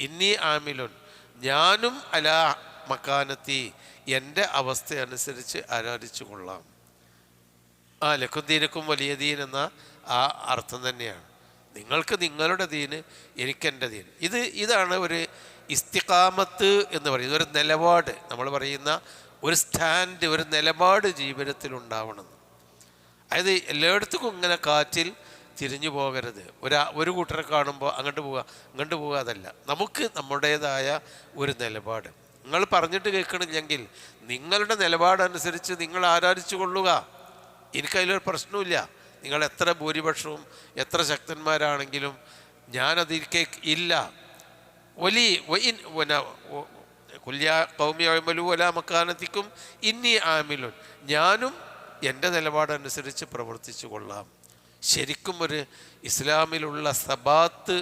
ഇന്നി ആമിലുൻ ഞാനും അലാ മക്കാനത്തി എൻ്റെ അവസ്ഥയനുസരിച്ച് ആരാധിച്ചു കൊള്ളാം. ലക്കുദ്ദീനക്കും വലിയ ദീൻ എന്ന ആ അർത്ഥം തന്നെയാണ്. നിങ്ങൾക്ക് നിങ്ങളുടെ ദീന്, എനിക്കെൻ്റെ ദീൻ. ഇതാണ് ഒരു ഇസ്തിഖാമത്ത് എന്ന് പറയുന്നത്. ഒരു നിലപാട്, നമ്മൾ പറയുന്ന ഒരു സ്റ്റാൻഡ്, ഒരു നിലപാട് ജീവിതത്തിൽ ഉണ്ടാവണം. അതായത് എല്ലായിടത്തും ഇങ്ങനെ കാറ്റിൽ തിരിഞ്ഞു പോകരുത്. ഒരു കൂട്ടരെ കാണുമ്പോൾ അങ്ങോട്ട് പോവുക അതല്ല. നമുക്ക് നമ്മുടേതായ ഒരു നിലപാട്. നിങ്ങൾ പറഞ്ഞിട്ട് കേൾക്കണില്ലെങ്കിൽ നിങ്ങളുടെ നിലപാടനുസരിച്ച് നിങ്ങൾ ആരാധിച്ചു കൊള്ളുക. എനിക്കതിലൊരു പ്രശ്നമില്ല. നിങ്ങൾ എത്ര ഭൂരിപക്ഷവും എത്ര ശക്തന്മാരാണെങ്കിലും ഞാനതിരിക്കെ ഇല്ല. മക്കാനത്തിക്കും ഇന്നി ആമിലുൻ ഞാനും എൻ്റെ നിലപാടനുസരിച്ച് പ്രവർത്തിച്ചു കൊള്ളാം. ശരിക്കും ഒരു ഇസ്ലാമിലുള്ള സബാത്ത്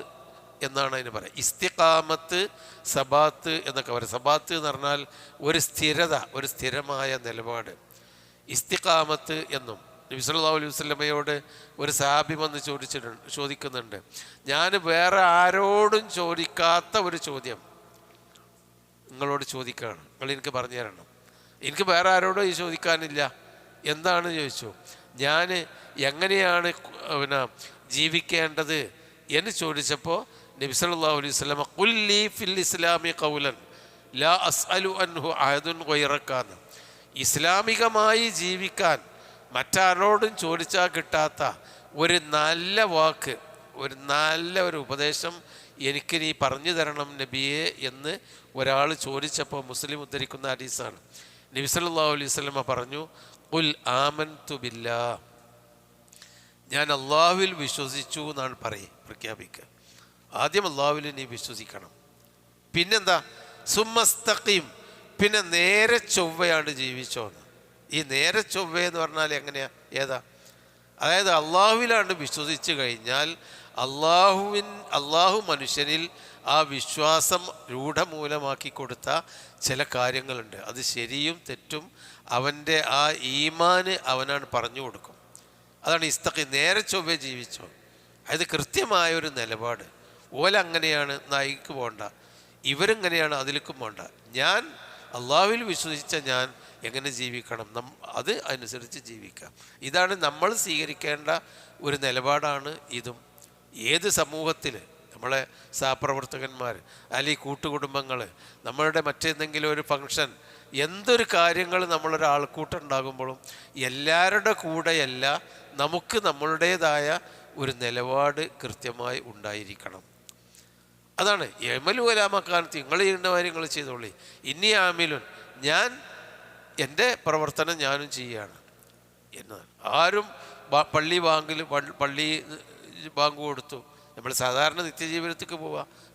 എന്നാണ് അതിന് പറയുക. ഇസ്തിഖാമത്ത്, സബാത്ത് എന്നൊക്കെ പറയും. സബാത്ത് എന്ന് പറഞ്ഞാൽ ഒരു സ്ഥിരത, ഒരു സ്ഥിരമായ നിലപാട്. ഇസ്തിഖാമത്ത് എന്നും. നബി സല്ലല്ലാഹു അലൈഹി വസല്ലമയോട് ഒരു സഹാബി വന്ന് ചോദിക്കുന്നുണ്ട്, ഞാൻ വേറെ ആരോടും ചോദിക്കാത്ത ഒരു ചോദ്യം നിങ്ങളോട് ചോദിക്കുകയാണ്, നിങ്ങൾ എനിക്ക് പറഞ്ഞു തരണം. എനിക്ക് വേറെ ആരോടും ഈ ചോദിക്കാനില്ല. എന്താണ് ചോദിച്ചു. ഞാൻ എങ്ങനെയാണ് ജീവിക്കേണ്ടത് എന്ന് ചോദിച്ചപ്പോൾ നബി സല്ലല്ലാഹു അലൈഹി വസല്ലമ ഖുൽ ലീ ഫിൽ ഇസ്ലാമി ഖൗലൻ ലാ അസ്അലു അൻഹു അഹദുൻ ഗൈറക. ഇസ്ലാമികമായി ജീവിക്കാൻ മറ്റാരോടും ചോദിച്ചാൽ കിട്ടാത്ത ഒരു നല്ല വാക്ക്, ഒരു ഉപദേശം എനിക്ക് നീ പറഞ്ഞു തരണം നബിയെ എന്ന് ഒരാൾ ചോദിച്ചപ്പോൾ മുസ്ലിം ഉദ്ധരിക്കുന്ന ഹദീസാണ്. നബി സല്ലല്ലാഹു അലൈഹി വസല്ലമ പറഞ്ഞു, ഖുൽ ആമൻതു ബില്ലാഹ് ഞാൻ അള്ളാഹുവിൽ വിശ്വസിച്ചു എന്നാണ് പ്രഖ്യാപിക്കുക. ആദ്യം അള്ളാഹുവിൽ നീ വിശ്വസിക്കണം. പിന്നെന്താ, സുമ്മസ്തഖീം പിന്നെ നേരെ ചൊവ്വയാണ് ജീവിച്ചോന്ന്. ഈ നേരെ ചൊവ്വ എന്ന് പറഞ്ഞാൽ എങ്ങനെയാ, ഏതാ? അതായത് അള്ളാഹുവിലാണ് വിശ്വസിച്ച് കഴിഞ്ഞാൽ അള്ളാഹു മനുഷ്യനിൽ ആ വിശ്വാസം രൂഢമൂലമാക്കി കൊടുത്ത ചില കാര്യങ്ങളുണ്ട്. അത് ശരിയും തെറ്റും അവൻ്റെ ആ ഈമാന് അവനാണ് പറഞ്ഞു കൊടുക്കും. അതാണ് ഇസ്തഖീം, നേരെ ചൊവ്വ ജീവിച്ചോ. അതായത് കൃത്യമായൊരു നിലപാട്. അങ്ങനെയാണ്, നായിക്ക് പോകണ്ട, ഇവരെങ്ങനെയാണ്, അതിലേക്കും പോകണ്ട. ഞാൻ അള്ളാഹുവിൽ വിശ്വസിച്ച ഞാൻ എങ്ങനെ ജീവിക്കണം, അത് അനുസരിച്ച് ജീവിക്കാം. ഇതാണ് നമ്മൾ സ്വീകരിക്കേണ്ട ഒരു നിലപാടാണ് ഇതും. ഏത് സമൂഹത്തിൽ നമ്മളെ സഹപ്രവർത്തകന്മാർ, അല്ലെങ്കിൽ കൂട്ടുകുടുംബങ്ങൾ, നമ്മളുടെ മറ്റെന്തെങ്കിലും ഒരു ഫങ്ഷൻ, എന്തൊരു കാര്യങ്ങൾ നമ്മളൊരാൾക്കൂട്ടുണ്ടാകുമ്പോഴും എല്ലാവരുടെ കൂടെയല്ല, നമുക്ക് നമ്മളുടേതായ ഒരു നിലപാട് കൃത്യമായി ഉണ്ടായിരിക്കണം. അതാണ് യഅ്മലൂ അലാ മക്കാനത്തി നിങ്ങൾ ചെയ്യുന്ന കാര്യങ്ങൾ ചെയ്തോളി. ഇന്നി ആമിലുൻ ഞാൻ എൻ്റെ പ്രവർത്തനം ഞാനും ചെയ്യുകയാണ് എന്നാണ്. ആരും പള്ളി ബാങ്ക് കൊടുത്തു, നമ്മൾ സാധാരണ നിത്യജീവിതത്തിലേക്ക്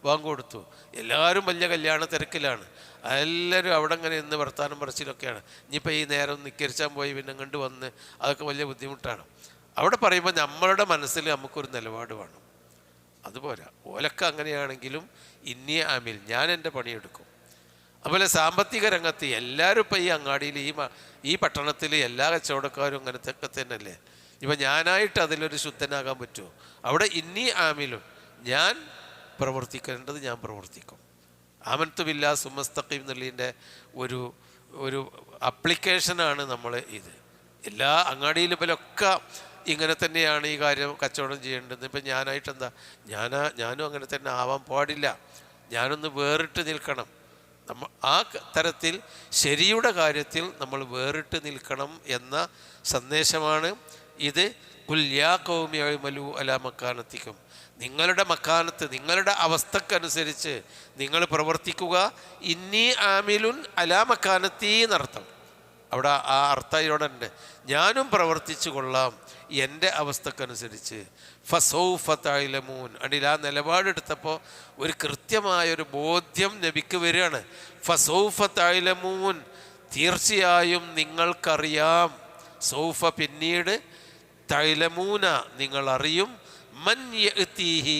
ബാങ്ക് കൊടുത്തു, എല്ലാവരും വലിയ കല്യാണ തിരക്കിലാണ്, എല്ലാവരും അവിടെ അങ്ങനെ ഇന്ന് വർത്താനം പറച്ചിലൊക്കെയാണ്. ഇനിയിപ്പോൾ ഈ നേരം നിക്കരിച്ചാൻ പോയി പിന്നെ കണ്ട് വന്ന് അതൊക്കെ വലിയ ബുദ്ധിമുട്ടാണ്. അവിടെ പറയുമ്പോൾ നമ്മളുടെ മനസ്സിൽ നമുക്കൊരു നിലപാട് വേണം. അതുപോലെ ഓലക്ക അങ്ങനെയാണെങ്കിലും ഇന്നി ആമിൽ, ഞാൻ എൻ്റെ പണിയെടുക്കും. അതുപോലെ സാമ്പത്തിക രംഗത്ത് എല്ലാവരും ഇപ്പം ഈ അങ്ങാടിയിൽ ഈ പട്ടണത്തിൽ എല്ലാ കച്ചവടക്കാരും അങ്ങനത്തെ ഒക്കെ തന്നെയല്ലേ. ഇപ്പം ഞാനായിട്ട് അതിലൊരു ശുദ്ധനാകാൻ പറ്റുമോ? അവിടെ ഇന്നി ആമിലും, ഞാൻ പ്രവർത്തിക്കേണ്ടത് ഞാൻ പ്രവർത്തിക്കും. ആമൻതു ബില്ലാ സുമസ്തഖീം എന്നുള്ളതിൻ്റെ ഒരു ഒരു അപ്ലിക്കേഷനാണ് നമ്മൾ ഇത്. എല്ലാ അങ്ങാടിയിലും ഇവരൊക്കെ ഇങ്ങനെ തന്നെയാണ് ഈ കാര്യം കച്ചവടം ചെയ്യേണ്ടത്. ഇപ്പം ഞാനായിട്ട് എന്താ, ഞാനും അങ്ങനെ തന്നെ ആവാൻ പാടില്ല. ഞാനൊന്ന് വേറിട്ട് നിൽക്കണം. ആ തരത്തിൽ ശരിയുടെ കാര്യത്തിൽ നമ്മൾ വേറിട്ട് നിൽക്കണം എന്ന സന്ദേശമാണ് ഇത്. ഖുൽ യാ ഖൗമി അഅ്മലൂ അലാ മക്കാനത്തിക്കും, നിങ്ങളുടെ മക്കാനത്ത്, നിങ്ങളുടെ അവസ്ഥക്കനുസരിച്ച് നിങ്ങൾ പ്രവർത്തിക്കുക. ഇന്നി ആമിലുൻ അലാ മക്കാനത്തി എന്നർത്ഥം. അവിടെ ആ അർത്ഥം ഇവിടെയുണ്ട്. ഞാനും പ്രവർത്തിച്ചു കൊള്ളാം എൻ്റെ അവസ്ഥക്കനുസരിച്ച്. ഫസൗഫ തഅലമൂൻ, അണ്ടിൽ ആ നിലപാടെടുത്തപ്പോൾ ഒരു കൃത്യമായൊരു ബോധ്യം നബിക്ക് വരികയാണ്. ഫസൗഫ തഅലമൂൻ, തീർച്ചയായും നിങ്ങൾക്കറിയാം. സൗഫ പിന്നീട്, തഅലമൂന നിങ്ങൾ അറിയും. മൻ യഅ്തീഹി,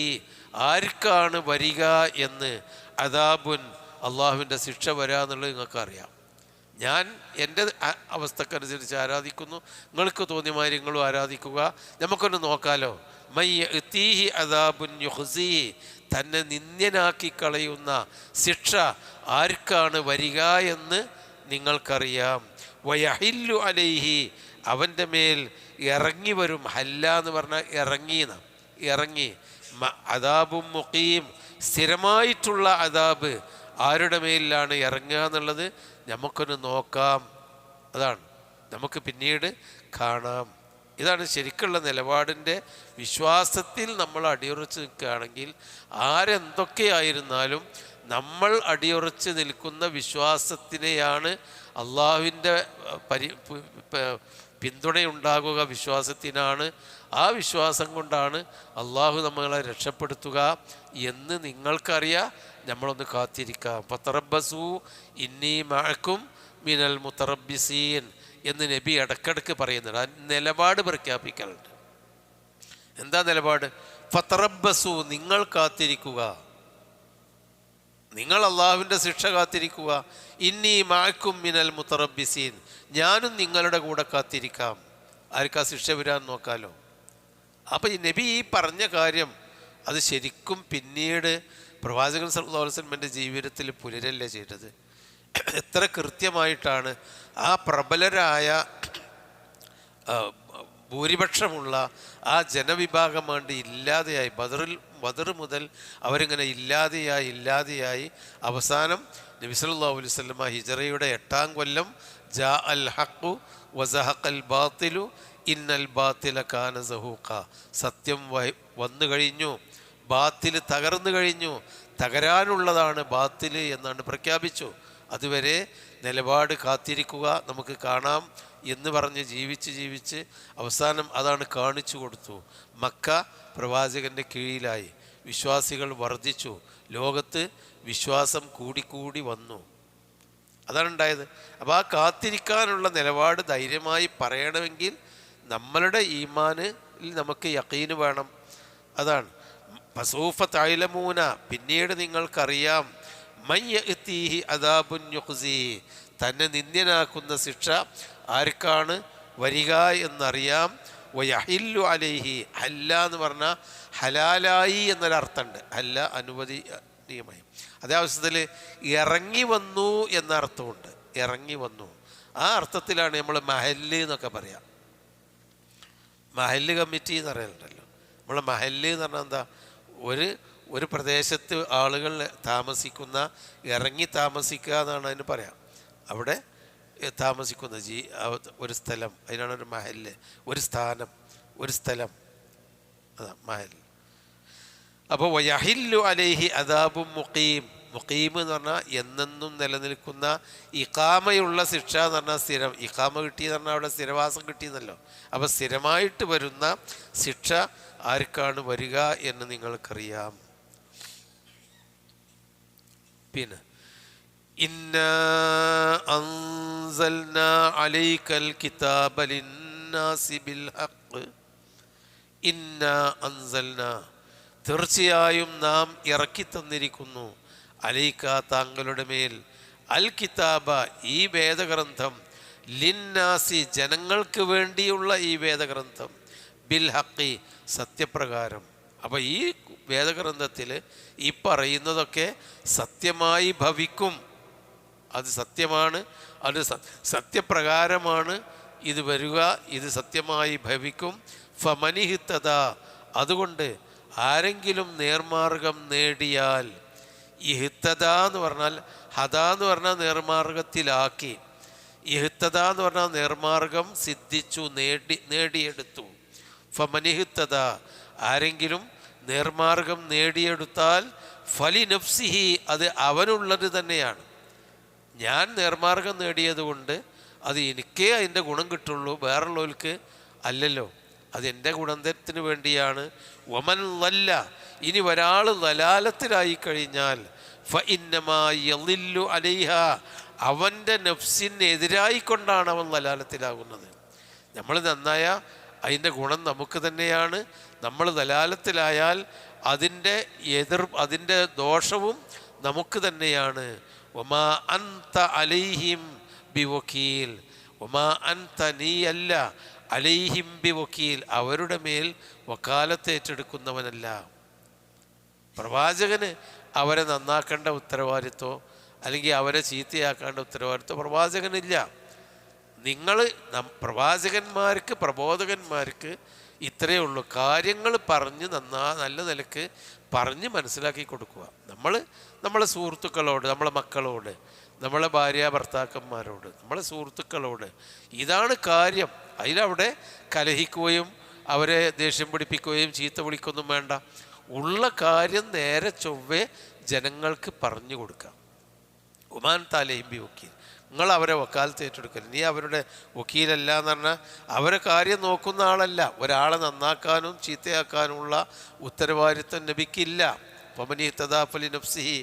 ആർക്കാണ് വരിക എന്ന്. അദാബുൻ, അള്ളാഹുവിൻ്റെ ശിക്ഷ വരാന്നുള്ളത് നിങ്ങൾക്കറിയാം. ഞാൻ എൻ്റെ അവസ്ഥക്കനുസരിച്ച് ആരാധിക്കുന്നു, നിങ്ങൾക്ക് തോന്നിയമാതിരി നിങ്ങളും ആരാധിക്കുക. നമുക്കൊന്ന് നോക്കാലോ. മൻ യഅ്തീഹി അദാബുൻ യുഖ്സീഹി, തന്നെ നിന്ദ്യനാക്കി കളയുന്ന ശിക്ഷ ആർക്കാണ് വരിക എന്ന് നിങ്ങൾക്കറിയാം. വയഹില്ലു അലൈഹി, അവൻ്റെ മേൽ ഇറങ്ങി വരും. ഹല്ല എന്ന് പറഞ്ഞാൽ ഇറങ്ങി. അദാബും മുഖീം, സ്ഥിരമായിട്ടുള്ള അദാബ് ആരുടെ മേലിലാണ് ഇറങ്ങുക എന്നുള്ളത് നമുക്കൊന്ന് നോക്കാം. അതാണ് നമുക്ക് പിന്നീട് കാണാം. ഇതാണ് ശരിക്കുള്ള നിലപാടിൻ്റെ. വിശ്വാസത്തിൽ നമ്മൾ അടിയുറച്ച് നിൽക്കുകയാണെങ്കിൽ ആരെന്തൊക്കെയായിരുന്നാലും നമ്മൾ അടിയുറച്ച് നിൽക്കുന്ന വിശ്വാസത്തിനെയാണ് അള്ളാഹുവിൻ്റെ പിന്തുണയുണ്ടാകുക. വിശ്വാസത്തിനാണ്. ആ വിശ്വാസം കൊണ്ടാണ് അള്ളാഹു നമ്മളെ രക്ഷപ്പെടുത്തുക എന്ന് നിങ്ങൾക്കറിയാം. നമ്മളൊന്ന് കാത്തിരിക്കാം. ഫതറബ്ബസൂ ഇന്നി മഅക്കും മിനൽ മുതറബ്ബിസീൻ എന്ന് നബി ഇടക്കിടക്ക് പറയുന്നുണ്ട്. ആ നിലപാട് പ്രഖ്യാപിക്കലുണ്ട്. എന്താ നിലപാട്? ഫതറബ്ബസൂ, നിങ്ങൾ കാത്തിരിക്കുക, നിങ്ങൾ അള്ളാഹുവിൻ്റെ ശിക്ഷ കാത്തിരിക്കുക. ഇന്നി മഅക്കും മിനൽ മുതറബ്ബിസീൻ, ഞാനും നിങ്ങളുടെ കൂടെ കാത്തിരിക്കാം. ആർക്കാ ശിക്ഷ വരാൻ നോക്കാലോ. അപ്പോൾ ഈ നബി ഈ പറഞ്ഞ കാര്യം അത് ശരിക്കും പിന്നീട് പ്രവാചകൻ സല്ലല്ലാഹു അലൈഹി വസല്ലമയുടെ ജീവിതത്തിൽ പുലരല്ലേ ചെയ്തത്. എത്ര കൃത്യമായിട്ടാണ് ആ പ്രബലരായ ഭൂരിപക്ഷമുള്ള ആ ജനവിഭാഗം വേണ്ടി ഇല്ലാതെയായി. ബദർ മുതൽ അവരിങ്ങനെ ഇല്ലാതെയായി അവസാനം നബി സല്ലല്ലാഹു അലൈഹി വസല്ലമ ഹിജറയുടെ 8-ാം കൊല്ലം ജാ അൽ ഹഖു വസഹഖൽ ബാത്തിലു ഇന്നൽ ബാത്തില കാന സഹൂഖ, സത്യം വന്നു കഴിഞ്ഞു, ബാത്തിൽ തകർന്നു കഴിഞ്ഞു, തകരാനുള്ളതാണ് ബാത്തിൽ എന്നാണ് പ്രഖ്യാപിച്ചു. അതുവരെ നിലപാട് കാത്തിരിക്കുക, നമുക്ക് കാണാം എന്ന് പറഞ്ഞ് ജീവിച്ച് അവസാനം അതാണ് കാണിച്ചു കൊടുത്തു. മക്ക പ്രവാചകൻ്റെ കീഴിലായി, വിശ്വാസികൾ വർദ്ധിച്ചു, ലോകത്ത് വിശ്വാസം കൂടിക്കൂടി വന്നു. അതാണ് ഉണ്ടായത്. അപ്പോൾ ആ കാത്തിരിക്കാനുള്ള നിലപാട് ധൈര്യമായി പറയണമെങ്കിൽ നമ്മളുടെ ഈമാനിൽ നമുക്ക് യഖീന് വേണം. അതാണ് ഫസൗഫ തഅലമൂന, പിന്നീട് നിങ്ങൾക്കറിയാം. മൻ യഅ്തീഹി അദാബുൻ യുഖ്സീഹി, തന്നെ നിന്ദ്യനാക്കുന്ന ശിക്ഷ ആർക്കാണ് വരിക എന്നറിയാം. വയഹില്ലു അലൈഹി, ഹല്ല എന്ന് പറഞ്ഞാൽ ഹലാലായി എന്നൊരർത്ഥമുണ്ട്. ഹല്ല അനുവദനീയമായി. അതേ അവസരത്തിൽ ഇറങ്ങി വന്നു എന്ന അർത്ഥമുണ്ട്. ഇറങ്ങി വന്നു, ആ അർത്ഥത്തിലാണ് നമ്മൾ മഹല്ല് എന്നൊക്കെ പറയാം. മഹല്ല് കമ്മിറ്റി എന്ന് പറയുന്നുണ്ടല്ലോ. നമ്മൾ മഹല്ല് എന്ന് പറഞ്ഞാൽ എന്താ? ഒരു പ്രദേശത്ത് ആളുകൾ താമസിക്കുന്ന, ഇറങ്ങി താമസിക്കുക എന്നാണ് അതിന് പറയാം. അവിടെ താമസിക്കുന്ന ഒരു സ്ഥലം, അതിനാണ് ഒരു മഹല്ല്. ഒരു സ്ഥാനം, ഒരു സ്ഥലം, അതാ മഹൽ. അപ്പോൾ വയഹില്ലു അലൈഹി അദാബും മുഖീം. മുഖീം എന്ന് പറഞ്ഞാൽ എന്നെന്നും നിലനിൽക്കുന്ന. ഇഖാമയുള്ള ശിക്ഷ എന്ന് പറഞ്ഞാൽ സ്ഥിരം. ഇഖാമ കിട്ടിയെന്ന് പറഞ്ഞാൽ അവിടെ സ്ഥിരവാസം കിട്ടിയെന്നല്ലോ. അപ്പോൾ സ്ഥിരമായിട്ട് വരുന്ന ശിക്ഷ ആർക്കാണ് വരിക എന്ന് നിങ്ങൾക്കറിയാം. പിന്നെ ഇന്നാ അൻസൽനാ അലൈക്കൽ കിതാബ ലിന്നാസി ബിൽ ഹഖ്, ഇന്നാ അൻസൽന, തീർച്ചയായും നാം ഇറക്കി തന്നിരിക്കുന്നു, അലൈക താങ്കളുടെ മേൽ, അൽ കിതാബ ഈ വേദഗ്രന്ഥം, ലിന്നാസി ജനങ്ങൾക്ക് വേണ്ടിയുള്ള ഈ വേദഗ്രന്ഥം, ബിൽ ഹഖി സത്യപ്രകാരം. അപ്പോൾ ഈ വേദഗ്രന്ഥത്തിൽ ഈ പറയുന്നതൊക്കെ സത്യമായി ഭവിക്കും. അത് സത്യമാണ്, അത് സത്യപ്രകാരമാണ് ഇത് വരിക, ഇത് സത്യമായി ഭവിക്കും. ഫമനിഹിത്തത, അതുകൊണ്ട് ആരെങ്കിലും നേർമാർഗം നേടിയാൽ, ഇഹ്തദ എന്ന് പറഞ്ഞാൽ, ഹദ എന്ന് പറഞ്ഞാൽ നേർമാർഗത്തിലാക്കി, ഇഹ്തദ എന്ന് പറഞ്ഞാൽ നേർമാർഗം സിദ്ധിച്ചു, നേടിയെടുത്തു. ഫമനിഹിത്തത, ആരെങ്കിലും നേർമാർഗം നേടിയെടുത്താൽ, ഫലി നഫ്സിഹി, അത് അവനുള്ളത് തന്നെയാണ്. ഞാൻ നേർമാർഗം നേടിയതുകൊണ്ട് അത് എനിക്കേ അതിൻ്റെ ഗുണം കിട്ടുള്ളൂ, വേറുള്ളവർക്ക് അല്ലല്ലോ. അത് എൻ്റെ ഗുണത്തിന് വേണ്ടിയാണ്. വമൻ വല്ല, ഇനി ഒരാൾ ദലാലത്തിലായി കഴിഞ്ഞാൽ, ഫ ഇന്നമാ യളില്ലു അലൈഹ, അവൻ്റെ നഫ്സിനെതിരായിക്കൊണ്ടാണ് അവൻ ദലാലത്തിലാകുന്നത്. നമ്മൾ നന്നായ അതിൻ്റെ ഗുണം നമുക്ക് തന്നെയാണ്. നമ്മൾ ദലാലത്തിലായാൽ അതിൻ്റെ ദോഷവും നമുക്ക് തന്നെയാണ്. ഒമാ അൻത അലൈഹിം ബിവക്കീൽ, ഒമാ അൻത നീയല്ല, അലൈഹിം ബിവക്കീൽ അവരുടെ മേൽ വക്കാലത്ത് ഏറ്റെടുക്കുന്നവനല്ല. പ്രവാചകന് അവരെ നന്നാക്കേണ്ട ഉത്തരവാദിത്വം അല്ലെങ്കിൽ അവരെ ചീത്തയാക്കേണ്ട ഉത്തരവാദിത്വം പ്രവാചകനില്ല. നിങ്ങൾ പ്രവാചകന്മാർക്ക്, പ്രബോധകന്മാർക്ക് ഇത്രയേ ഉള്ളൂ, കാര്യങ്ങൾ പറഞ്ഞ് നല്ല നിലക്ക് പറഞ്ഞ് മനസ്സിലാക്കി കൊടുക്കുക. നമ്മളെ സുഹൃത്തുക്കളോട്, നമ്മളെ മക്കളോട്, നമ്മളെ ഭാര്യ ഭർത്താക്കന്മാരോട്, നമ്മളെ സുഹൃത്തുക്കളോട് ഇതാണ് കാര്യം. അതിലവിടെ കലഹിക്കുകയും അവരെ ദേഷ്യം പിടിപ്പിക്കുകയും ചീത്ത വിളിക്കൊന്നും വേണ്ട. ഉള്ള കാര്യം നേരെ ചൊവ്വേ ജനങ്ങൾക്ക് പറഞ്ഞു കൊടുക്കാം. ഉമാൻ താലയും ബി വക്കീൽ, നിങ്ങൾ അവരെ വക്കാലത്ത് ഏറ്റെടുക്കൽ. നീ അവരുടെ വക്കീലല്ല എന്ന് പറഞ്ഞാൽ അവരെ കാര്യം നോക്കുന്ന ആളല്ല. ഒരാളെ നന്നാക്കാനും ചീത്തയാക്കാനുമുള്ള ഉത്തരവാദിത്വം നബിക്കില്ല. ഫമനി തദാഫലി നഫ്സിഹി,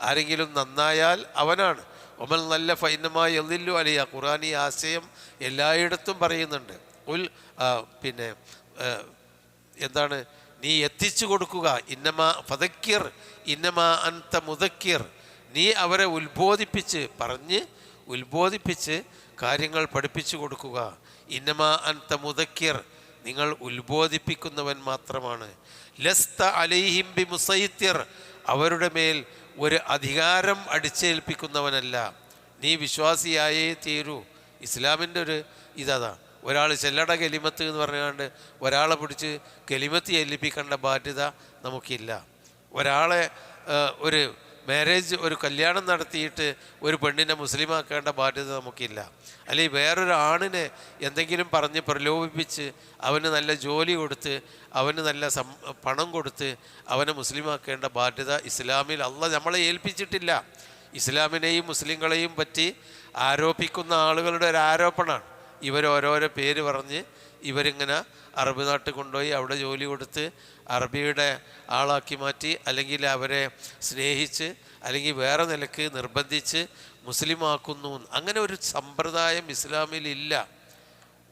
ആരെങ്കിലും നന്നായാൽ അവനാണ്. ഒമൽ നല്ല ഫൈനമായി എല്ലില്ലു അലിയ. ഖുർആൻ ഈ ആശയം എല്ലായിടത്തും പറയുന്നുണ്ട്. പിന്നെ എന്താണ്, നീ എത്തിച്ചു കൊടുക്കുക. ഇന്നമാ ഫദക്കിർ ഇന്നമാ അൻത മുദക്കിർ, നീ അവരെ ഉത്ബോധിപ്പിച്ച് കാര്യങ്ങൾ പഠിപ്പിച്ചു കൊടുക്കുക. ഇന്നമാ അൻത മുദക്കിർ, നിങ്ങൾ ഉത്ബോധിപ്പിക്കുന്നവൻ മാത്രമാണ്. ലസ്ത അലൈഹിം ബി മുസൈത്തിർ, അവരുടെ മേൽ ഒരു അധികാരം അടിച്ചേൽപ്പിക്കുന്നവനല്ല. നീ വിശ്വാസിയായേ തീരൂ. ഇസ്ലാമിൻ്റെ ഒരു ഇതാ, ഒരാൾ ചെല്ലട കെലിമത്ത് എന്ന് പറഞ്ഞുകൊണ്ട് ഒരാളെ പിടിച്ച് കെലിമത്ത് ഏൽപ്പിക്കേണ്ട ബാധ്യത നമുക്കില്ല. ഒരാളെ ഒരു കല്യാണം നടത്തിയിട്ട് ഒരു പെണ്ണിനെ മുസ്ലിമാക്കേണ്ട ബാധ്യത നമുക്കില്ല. അല്ലെങ്കിൽ വേറൊരു ആണിനെ എന്തെങ്കിലും പറഞ്ഞ് പ്രലോഭിപ്പിച്ച് അവന് നല്ല ജോലി കൊടുത്ത് അവന് നല്ല പണം കൊടുത്ത് അവനെ മുസ്ലിമാക്കേണ്ട ബാധ്യത ഇസ്ലാമിൽ അള്ളാഹ് നമ്മളെ ഏൽപ്പിച്ചിട്ടില്ല. ഇസ്ലാമിനെയും മുസ്ലിങ്ങളെയും പറ്റി ആരോപിക്കുന്ന ആളുകളുടെ ഒരു ആരോപണമാണ്. ഇവരോരോരോ പേര് പറഞ്ഞ് ഇവരിങ്ങനെ അറബ് നാട്ടിൽ കൊണ്ടുപോയി അവിടെ ജോലി കൊടുത്ത് അറബിയുടെ ആളാക്കി മാറ്റി, അല്ലെങ്കിൽ അവരെ സ്നേഹിച്ച്, അല്ലെങ്കിൽ വേറെ നിലക്ക് നിർബന്ധിച്ച് മുസ്ലിമാക്കുന്നു. അങ്ങനെ ഒരു സമ്പ്രദായം ഇസ്ലാമിലില്ല.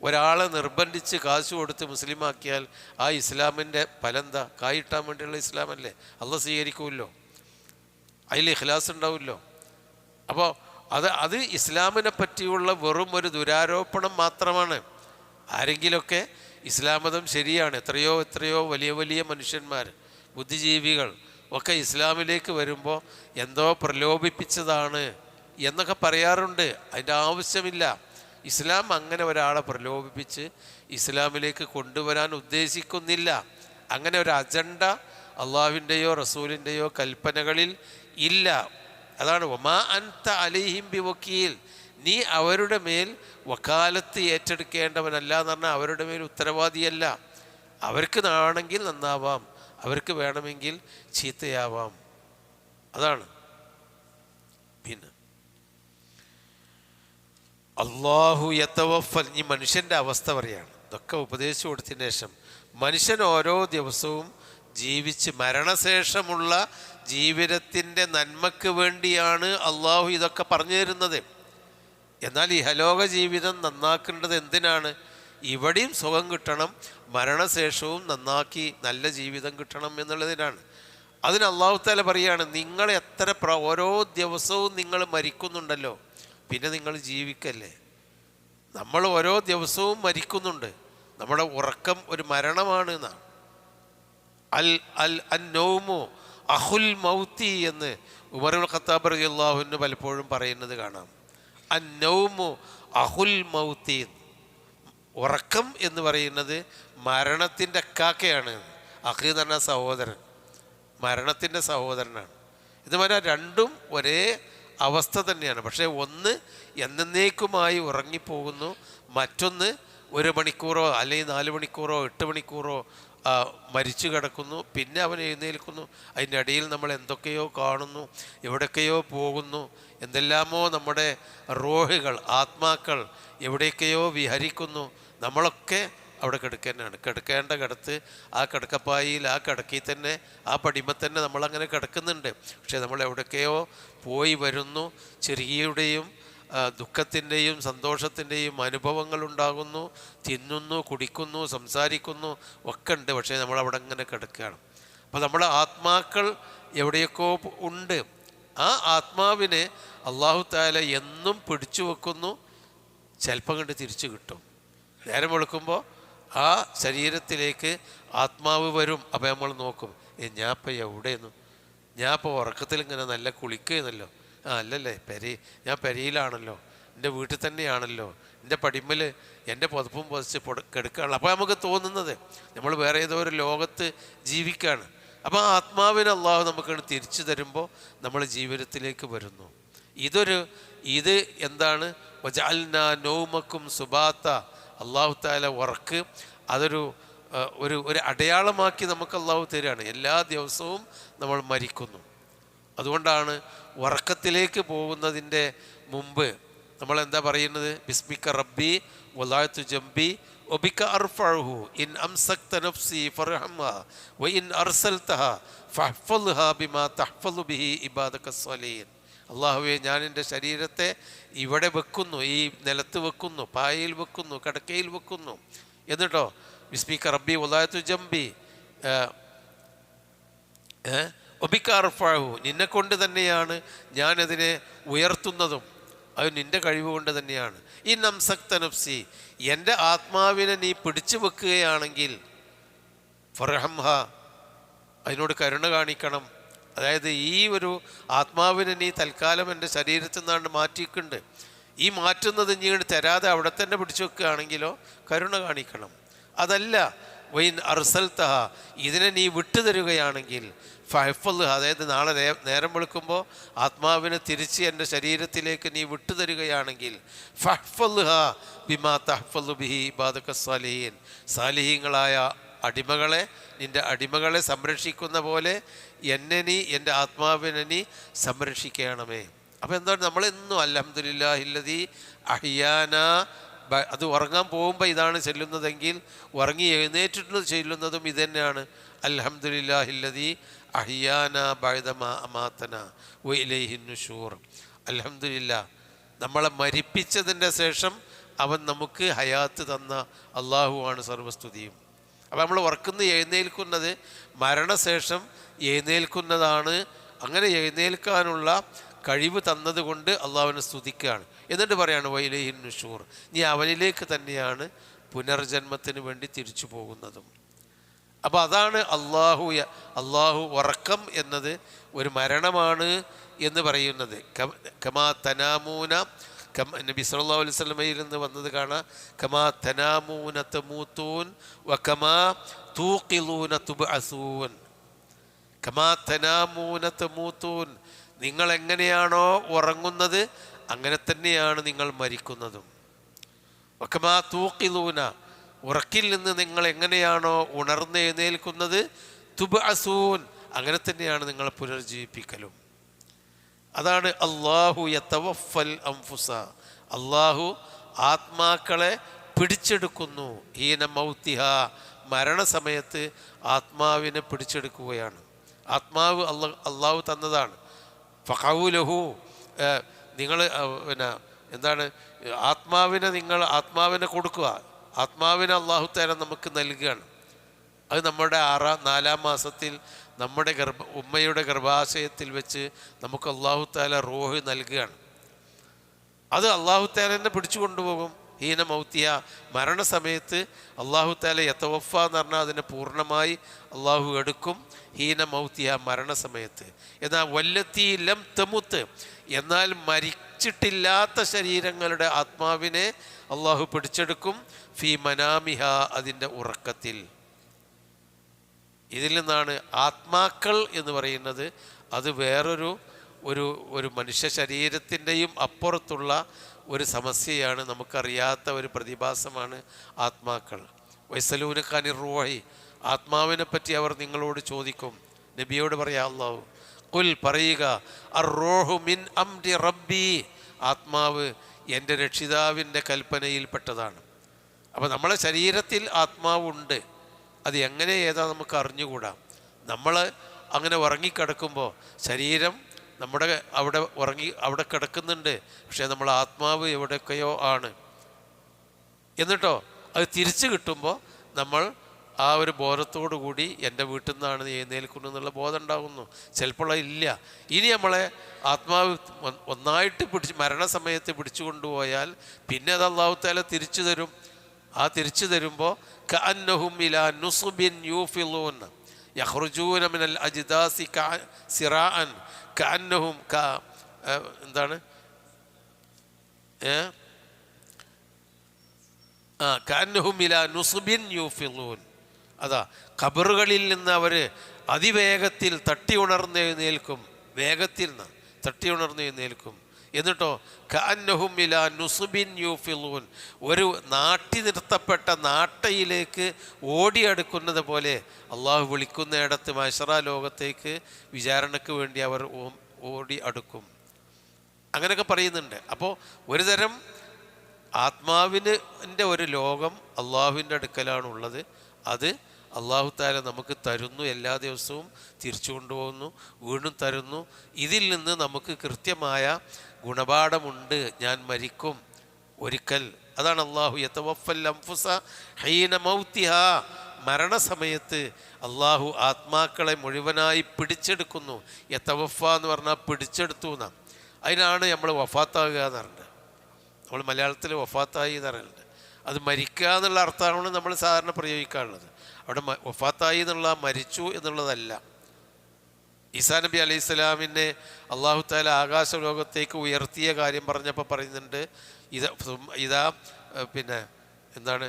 ഒരാളെ നിർബന്ധിച്ച് കാശ് കൊടുത്ത് മുസ്ലിമാക്കിയാൽ ആ ഇസ്ലാമിൻ്റെ ഫലന്താ? കായിട്ടാൻ വേണ്ടിയുള്ള ഇസ്ലാമല്ലേ? അള്ളാഹ് സ്വീകരിക്കുമല്ലോ, അതിൽ ഇഖ്ലാസ് ഉണ്ടാവുമല്ലോ. അപ്പോൾ അത് ഇസ്ലാമിനെ പറ്റിയുള്ള വെറും ഒരു ദുരാരോപണം മാത്രമാണ്. ആരെങ്കിലുമൊക്കെ ഇസ്ലാം മതം ശരിയാണ്, എത്രയോ വലിയ മനുഷ്യന്മാർ, ബുദ്ധിജീവികൾ ഒക്കെ ഇസ്ലാമിലേക്ക് വരുമ്പോൾ എന്തോ പ്രലോഭിപ്പിച്ചതാണ് എന്നൊക്കെ പറയാറുണ്ട്. അതിൻ്റെ ആവശ്യമില്ല. ഇസ്ലാം അങ്ങനെ ഒരാളെ പ്രലോഭിപ്പിച്ച് ഇസ്ലാമിലേക്ക് കൊണ്ടുവരാൻ ഉദ്ദേശിക്കുന്നില്ല. അങ്ങനെ ഒരു അജണ്ട അള്ളാഹുവിൻ്റെയോ റസൂലിൻ്റെയോ കൽപ്പനകളിൽ ഇല്ല. അതാണ് വമാ അൻത അലൈഹിം ബി വക്കീൽ, നീ അവരുടെ മേൽ വക്കാലത്ത് ഏറ്റെടുക്കേണ്ടവനല്ല എന്ന് പറഞ്ഞാൽ അവരുടെ മേൽ ഉത്തരവാദിയല്ല. അവർക്ക് ആണെങ്കിൽ നന്നാവാം, അവർക്ക് വേണമെങ്കിൽ ചീത്തയാവാം. അതാണ്. പിന്നെ അള്ളാഹു യതവഫൽ, ഈ മനുഷ്യൻ്റെ അവസ്ഥ പറയാണ്. ഇതൊക്കെ ഉപദേശിച്ചു കൊടുത്തതിന് ശേഷം മനുഷ്യൻ ഓരോ ദിവസവും ജീവിച്ച് മരണശേഷമുള്ള ജീവിതത്തിൻ്റെ നന്മയ്ക്ക് വേണ്ടിയാണ് അള്ളാഹു ഇതൊക്കെ പറഞ്ഞു തരുന്നത്. എന്നാൽ ഇഹലോക ജീവിതം നന്നാക്കേണ്ടത് എന്തിനാണ്? ഇവിടെയും സുഖം കിട്ടണം, മരണശേഷവും നന്നാക്കി നല്ല ജീവിതം കിട്ടണം എന്നുള്ളതിനാണ്. അതിന് അല്ലാഹു തആല പറയാണ്, നിങ്ങൾ ഓരോ ദിവസവും നിങ്ങൾ മരിക്കുന്നുണ്ടല്ലോ, പിന്നെ നിങ്ങൾ ജീവിക്കല്ലേ. നമ്മൾ ഓരോ ദിവസവും മരിക്കുന്നുണ്ട്. നമ്മുടെ ഉറക്കം ഒരു മരണമാണ് എന്നാണ്. അൽ അൽ അന്നൗമു അഹുൽ മൗത്തി എന്ന് ഉമറുൽ ഖത്താബ് റളിയല്ലാഹു അൻഹു പലപ്പോഴും പറയുന്നത് കാണാം. അന്നൗമു അഹുൽ മൗത്തി, ഉറക്കം എന്ന് പറയുന്നത് മരണത്തിൻ്റെ അക്കാക്കയാണ്. അഖ് എന്ന് പറഞ്ഞാൽ സഹോദരൻ, മരണത്തിൻ്റെ സഹോദരനാണ്. ഇതുപോലെ രണ്ടും ഒരേ അവസ്ഥ തന്നെയാണ്. പക്ഷേ ഒന്ന് എന്നേക്കുമായി ഉറങ്ങിപ്പോകുന്നു, മറ്റൊന്ന് 1 മണിക്കൂറോ അല്ലെങ്കിൽ 4 മണിക്കൂറോ 8 മണിക്കൂറോ മരിച്ചു കിടക്കുന്നു, പിന്നെ അവൻ എഴുന്നേൽക്കുന്നു. അതിൻ്റെ ഇടയിൽ നമ്മൾ എന്തൊക്കെയോ കാണുന്നു, എവിടൊക്കെയോ പോകുന്നു, എന്തെല്ലാമോ നമ്മുടെ റൂഹുകൾ, ആത്മാക്കൾ എവിടേക്കെയോ വിഹരിക്കുന്നു. നമ്മളൊക്കെ അവിടെ കിടക്കാനാണ്, കിടക്കേണ്ട കിടത്ത്, ആ കിടക്കപ്പായിൽ ആ കിടക്കിൽ തന്നെ ആ പടിമ തന്നെ നമ്മളങ്ങനെ കിടക്കുന്നുണ്ട്. പക്ഷേ നമ്മൾ എവിടേക്കെയോ പോയി വരുന്നു. ചെറിയുടെയും ദുഃഖത്തിൻ്റെയും സന്തോഷത്തിൻ്റെയും അനുഭവങ്ങൾ ഉണ്ടാകുന്നു, തിന്നുന്നു, കുടിക്കുന്നു, സംസാരിക്കുന്നു ഒക്കെ ഉണ്ട്. പക്ഷേ നമ്മളവിടെ അങ്ങനെ കിടക്കുകയാണ്. അപ്പോൾ നമ്മുടെ ആത്മാക്കൾ എവിടെയൊക്കെ ഉണ്ട്. ആ ആത്മാവിനെ അല്ലാഹു തആല എന്നും പിടിച്ചു വെക്കുന്നു. ചിലപ്പം കണ്ട് തിരിച്ചു കിട്ടും. നേരം വെളുക്കുമ്പോൾ ആ ശരീരത്തിലേക്ക് ആത്മാവ് വരും. അപ്പോൾ നമ്മൾ നോക്കും, ഞാൻ ഇപ്പം എവിടെയെന്നു, ഞാൻ ഇപ്പോൾ ഉറക്കത്തിൽ ഇങ്ങനെ നല്ല കുളിക്കുന്നല്ലോ, അല്ലല്ലേ ഞാൻ പെരയിലാണല്ലോ, എൻ്റെ വീട്ടിൽ തന്നെയാണല്ലോ, എൻ്റെ പടിമ്മൽ എൻ്റെ പുതപ്പും പൊതിച്ച് കിടക്കുകയാണല്ലോ. അപ്പോൾ നമുക്ക് തോന്നുന്നത് നമ്മൾ വേറെ ഏതോ ഒരു ലോകത്ത് ജീവിക്കുകയാണ്. അപ്പോൾ ആ ആത്മാവിനെ അല്ലാഹു നമുക്ക് തിരിച്ചു തരുമ്പോൾ നമ്മൾ ജീവിതത്തിലേക്ക് വരുന്നു. ഇത് എന്താണ്? വജഅൽനാ നൗമക്കും സുബാത്ത, അല്ലാഹു തആല ഉറക്ക് അതൊരു അടയാളമാക്കി നമുക്ക് അല്ലാഹു തരികയാണ്. എല്ലാ ദിവസവും നമ്മൾ മരിക്കുന്നു. അതുകൊണ്ടാണ് ഉറക്കത്തിലേക്ക് പോകുന്നതിൻ്റെ മുമ്പ് നമ്മൾ എന്താ പറയുന്നത്? ബിസ്മിക റബ്ബി വലാഅതു ജംബി വബിക അർഫഉഹു ഇൻ അംസക്ത നഫ്സി ഫർഹംഹാ വഇൻ അർസൽതഹാ ഫഹ്ഫദ്ഹാ ബിമാ തഹ്ഫദു ബിഹി ഇബാദക സ്വാലിഹീൻ. അല്ലാഹുവേ, ഞാൻ എൻ്റെ ശരീരത്തെ ഇവിടെ വെക്കുന്നു, ഈ നിലത്ത് വെക്കുന്നു, പായയിൽ വെക്കുന്നു, കിടക്കയിൽ വെക്കുന്നു. എന്നിട്ടോ ബിസ്മിക റബ്ബി വലാഅതു ജംബി ഒബിക്കാർഫാഹു, നിന്നെ കൊണ്ട് തന്നെയാണ് ഞാനതിനെ ഉയർത്തുന്നതും, അത് നിൻ്റെ കഴിവ് കൊണ്ട് തന്നെയാണ്. ഈ നംസക്ത നഫ്സി, എൻ്റെ ആത്മാവിനെ നീ പിടിച്ചു വെക്കുകയാണെങ്കിൽ ഫർഹംഹ, അതിനോട് കരുണ കാണിക്കണം. അതായത് ഈ ഒരു ആത്മാവിനെ നീ തൽക്കാലം എൻ്റെ ശരീരത്തിൽ നിന്നാണ്ട് മാറ്റിയിട്ടുണ്ട്. ഈ മാറ്റുന്നത് നീ തരാതെ അവിടെ തന്നെ പിടിച്ചു വെക്കുകയാണെങ്കിലോ കരുണ കാണിക്കണം. അതല്ല വൈൻ അർസൽതഹ, ഇതിനെ നീ വിട്ടുതരുകയാണെങ്കിൽ ഫഹ്ഫദ്ഹ, അതായത് നാളെ നേരം വെളുക്കുമ്പോൾ ആത്മാവിനെ തിരിച്ച് എൻ്റെ ശരീരത്തിലേക്ക് നീ വിട്ടുതരുകയാണെങ്കിൽ ഫഹ്ഫദ്ഹ ബിമാ തഹ്ഫദു ബിഹി ഇബാദക സ്വാലിഹീൻ, സാലിഹീങ്ങളായ അടിമകളെ, നിൻ്റെ അടിമകളെ സംരക്ഷിക്കുന്ന പോലെ എൻ്റെ ആത്മാവിനെ നീ സംരക്ഷിക്കണമേ. അപ്പോൾ എന്താണ്? നമ്മളെന്നും അൽഹംദുലില്ലാഹില്ലദീ അഹ്യാന, അത് ഉറങ്ങാൻ പോകുമ്പോൾ ഇതാണ് ചെല്ലുന്നതെങ്കിൽ ഉറങ്ങി എഴുന്നേറ്റിട്ട് ചെല്ലുന്നതും ഇതുതന്നെയാണ്. അൽഹംദുലില്ലാഹില്ലദീ അഹ്യാന ബഅദമാ അമാതന വഇലൈഹിൻ നുശൂർ. അൽഹംദുലില്ലാ, നമ്മളെ മരിപ്പിച്ചതിൻ്റെ ശേഷം അവൻ നമുക്ക് ഹയാത്ത് തന്ന അള്ളാഹുവാണ് സർവസ്തുതിയും. അപ്പോൾ നമ്മൾ ഉറക്കുന്ന എഴുന്നേൽക്കുന്നത് മരണശേഷം എഴുന്നേൽക്കുന്നതാണ്. അങ്ങനെ എഴുന്നേൽക്കാനുള്ള കഴിവ് തന്നതുകൊണ്ട് അള്ളാഹുവിനെ സ്തുതിക്കുകയാണ്. എന്നിട്ട് പറയാണ് വഇലൈഹിൻ നുശൂർ, നീ അവനിലേക്ക് തന്നെയാണ് പുനർജന്മത്തിന് വേണ്ടി തിരിച്ചു പോകുന്നതും. അപ്പോൾ അതാണ് അള്ളാഹു ഉറക്കം എന്നത് ഒരു മരണമാണ് എന്ന് പറയുന്നത്. കമാ തനാമൂന, നബി സല്ലല്ലാഹു അലൈഹി വസല്ലമയിൽ നിന്ന് വന്നത് കാണാം, കമാ തനാമൂന തമൂതൂൻ വകമാ തൂഖിലൂന തുബ്അസൂൻ. കമാ തനാമൂന തമൂതൂൻ, നിങ്ങൾ എങ്ങനെയാണോ ഉറങ്ങുന്നത് അങ്ങനെ തന്നെയാണ് നിങ്ങൾ മരിക്കുന്നതും. വകമാ തൂഖിലൂന, ഉറക്കിൽ നിന്ന് നിങ്ങൾ എങ്ങനെയാണോ ഉണർന്നെഴുന്നേൽക്കുന്നത്, തുബ്അസൂൻ, അങ്ങനെ തന്നെയാണ് നിങ്ങൾ പുനർജീവിപ്പിക്കലും. അതാണ് അല്ലാഹു യതവഫൽ അൻഫുസ, അല്ലാഹു ആത്മാക്കളെ പിടിച്ചെടുക്കുന്നു. ഹീന മൗതിഹ, മരണസമയത്ത് ആത്മാവിനെ പിടിച്ചെടുക്കുകയാണ്. ആത്മാവ് അല്ലാഹു തന്നതാണ്. ഫഖൗലഹു, നിങ്ങൾ എന്താണ്, ആത്മാവിനെ കൊടുക്കുക. ആത്മാവിനെ അള്ളാഹു തആല നമുക്ക് നൽകുകയാണ്. അത് നമ്മുടെ 4-ാം മാസത്തിൽ നമ്മുടെ ഉമ്മയുടെ ഗർഭാശയത്തിൽ വെച്ച് നമുക്ക് അള്ളാഹു തആല റൂഹ് നൽകുകയാണ്. അത് അള്ളാഹു തആല തന്നെ പിടിച്ചു കൊണ്ടുപോകും. ഹീന മൗത്തിയ, മരണസമയത്ത് അള്ളാഹു തആല യതവഫ എന്ന് പറഞ്ഞാൽ അതിനെ പൂർണ്ണമായി അള്ളാഹു എടുക്കും. ഹീന മൗത്തിയ, മരണസമയത്ത്. എന്നാൽ വല്ലത്തി ലം തമുത്ത്, എന്നാൽ മരിച്ചിട്ടില്ലാത്ത ശരീരങ്ങളുടെ ആത്മാവിനെ അള്ളാഹു പിടിച്ചെടുക്കും. ഫീ മനാമിഹ, അതിൻ്റെ ഉറക്കത്തിൽ. ഇതിൽ നിന്നാണ് ആത്മാക്കൾ എന്ന് പറയുന്നത്. അത് വേറൊരു ഒരു മനുഷ്യ ശരീരത്തിൻ്റെയും അപ്പുറത്തുള്ള ഒരു സമസ്യയാണ്, നമുക്കറിയാത്ത ഒരു പ്രതിഭാസമാണ് ആത്മാക്കൾ. വയസ്സലൂനക്കാനി റൂഹി, ആത്മാവിനെ പറ്റി അവർ നിങ്ങളോട് ചോദിക്കും. നബിയോട് പറയാ അല്ലാഹു, ഖുൽ, പറയുക, അർ-റൂഹു മിൻ അംരി റബ്ബി, ആത്മാവ് എൻ്റെ രക്ഷിതാവിൻ്റെ കൽപ്പനയിൽപ്പെട്ടതാണ്. അപ്പോൾ നമ്മളെ ശരീരത്തിൽ ആത്മാവുണ്ട്. അത് എങ്ങനെ ഏതാ നമുക്ക് അറിഞ്ഞുകൂടാ. നമ്മൾ അങ്ങനെ ഉറങ്ങിക്കിടക്കുമ്പോൾ ശരീരം നമ്മുടെ അവിടെ കിടക്കുന്നുണ്ട്, പക്ഷേ നമ്മൾ ആത്മാവ് എവിടെയൊക്കെയോ ആണ്. എന്നിട്ടോ അത് തിരിച്ചു കിട്ടുമ്പോൾ നമ്മൾ ആ ഒരു ബോധത്തോടു കൂടി എൻ്റെ വീട്ടിൽ നിന്നാണ് എഴുന്നേൽക്കുന്നു എന്നുള്ള ബോധം ഉണ്ടാകുന്നു. ചിലപ്പോൾ ഇല്ല. ഇനി നമ്മളെ ആത്മാവ് ഒന്നായിട്ട് മരണസമയത്ത് പിടിച്ചു കൊണ്ടുപോയാൽ പിന്നെ അത് അല്ലാഹു തആല തിരിച്ചു തരും. ആ തിരിച്ചു തരുമ്പോൾ കഅന്നഹും ഇലാ നുസ്ബിൻ യൂഫിളൂൻ യഖ്റുജൂന മിനൽ അജ്ദാസി സിറാഅൻ കഅന്നഹും എന്താണ് കഅന്നഹും ഇലാ നുസ്ബിൻ യൂഫിളൂൻ. അതാ, ഖബറുകളിൽ നിന്ന് അവർ അതിവേഗത്തിൽ തട്ടി ഉണർന്നെഴുന്നേൽക്കും. വേഗത്തിൽ നിന്ന് തട്ടി ഉണർന്നെഴുന്നേൽക്കും. എന്നിട്ടോ കഅന്നഹും ഇലാ നുസ്ബിൻ യൂഫിളൂൻ, ഒരു നാട്ടി നിർത്തപ്പെട്ട നാട്ടയിലേക്ക് ഓടിയടുക്കുന്നത് പോലെ അള്ളാഹു വിളിക്കുന്നിടത്ത് മഹ്ശറ ലോകത്തേക്ക് വിചാരണയ്ക്ക് വേണ്ടി അവർ ഓടി അടുക്കും. അങ്ങനെയൊക്കെ പറയുന്നുണ്ട്. അപ്പോൾ ഒരു തരം ആത്മാവിൻ്റെ ഒരു ലോകം അള്ളാഹുവിൻ്റെ അടുക്കലാണുള്ളത്. അത് അള്ളാഹു തആല നമുക്ക് തരുന്നു. എല്ലാ ദിവസവും തിരിച്ചു കൊണ്ടുപോകുന്നു, വീണ്ടും തരുന്നു. ഇതിൽ നിന്ന് നമുക്ക് കൃത്യമായ ഗുണപാഠമുണ്ട്. ഞാൻ മരിക്കും ഒരിക്കൽ. അതാണ് അള്ളാഹു യതവഫൽ അൻഫുസ ഹീന മൗതിഹാ, മരണസമയത്ത് അള്ളാഹു ആത്മാക്കളെ മുഴുവനായി പിടിച്ചെടുക്കുന്നു. യതവഫ എന്ന് പറഞ്ഞാൽ പിടിച്ചെടുത്തു എന്നാണ്. അതിനാണ് നമ്മൾ വഫാത്താകുക എന്ന് പറഞ്ഞത്. നമ്മൾ മലയാളത്തിൽ വഫാത്തായി എന്ന് പറയുന്നുണ്ട്. അത് മരിക്കുക എന്നുള്ള അർത്ഥമാണ് നമ്മൾ സാധാരണ പ്രയോഗിക്കാറുള്ളത്. അവിടെ വഫാത്തായി എന്നുള്ള മരിച്ചു എന്നുള്ളതല്ല. ഈസാ നബി അലൈഹി സ്വലാമിനെ അള്ളാഹു തആല ആകാശലോകത്തേക്ക് ഉയർത്തിയ കാര്യം പറഞ്ഞപ്പോൾ പറയുന്നുണ്ട്, ഇതാ പിന്നെ എന്താണ്,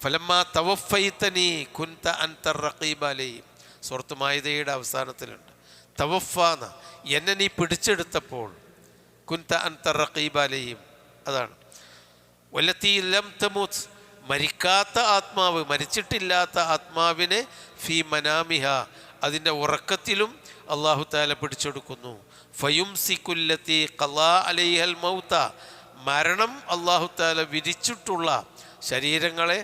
ഫലമ്മാ തവഫൈതനി കുൻത അൻത റഖീബ അലൈഹിം, സൂറത്ത് മാഇദയുടെ അവസാനത്തിലുണ്ട്. തവഫാന, എന്നെ നീ പിടിച്ചെടുത്തപ്പോൾ, കുൻത അൻത റഖീബ അലൈഹിം, അതാണ്. വല്ലത്തി ലം തമുത്, മരിക്കാത്ത ആത്മാവ്, മരിച്ചിട്ടില്ലാത്ത ആത്മാവിനെ ഫീ മനാമിഹ, അതിൻ്റെ ഉറക്കത്തിലും അള്ളാഹു തആല പിടിച്ചെടുക്കുന്നു. ഫയുംസികുല്ലത്തി ഖളാ അലൈഹൽ മൗത, മരണം അള്ളാഹു തആല വിധിച്ചിട്ടുള്ള ശരീരങ്ങളെ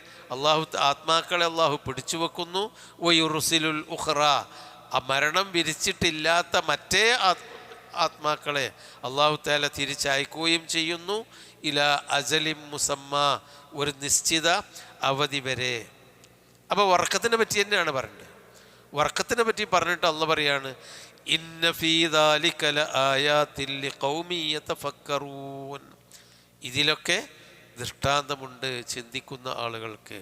ആത്മാക്കളെ അള്ളാഹു പിടിച്ചു വെക്കുന്നു. വയുർസിലുൽ ഉഖ്റ, ആ മരണം വിധിച്ചിട്ടില്ലാത്ത മറ്റേ ആത്മാക്കളെ അള്ളാഹു തആല തിരിച്ചയക്കുകയും ചെയ്യുന്നു. ഇലാ അജലിം മുസമ്മ, ഒരു നിശ്ചിത അവധി വരെ. അപ്പോൾ ഉറക്കത്തിനെ പറ്റി തന്നെയാണ് പറഞ്ഞത്. ഉറക്കത്തിനെ പറ്റി പറഞ്ഞിട്ട് അള്ളാഹ് പറയാണ്, ഇന്ന ഫീ ദാലിക ലആയാതിൻ ലിഖൗമി യതഫക്കറൂൻ, ഇതിലൊക്കെ ദൃഷ്ടാന്തമുണ്ട് ചിന്തിക്കുന്ന ആളുകൾക്ക്.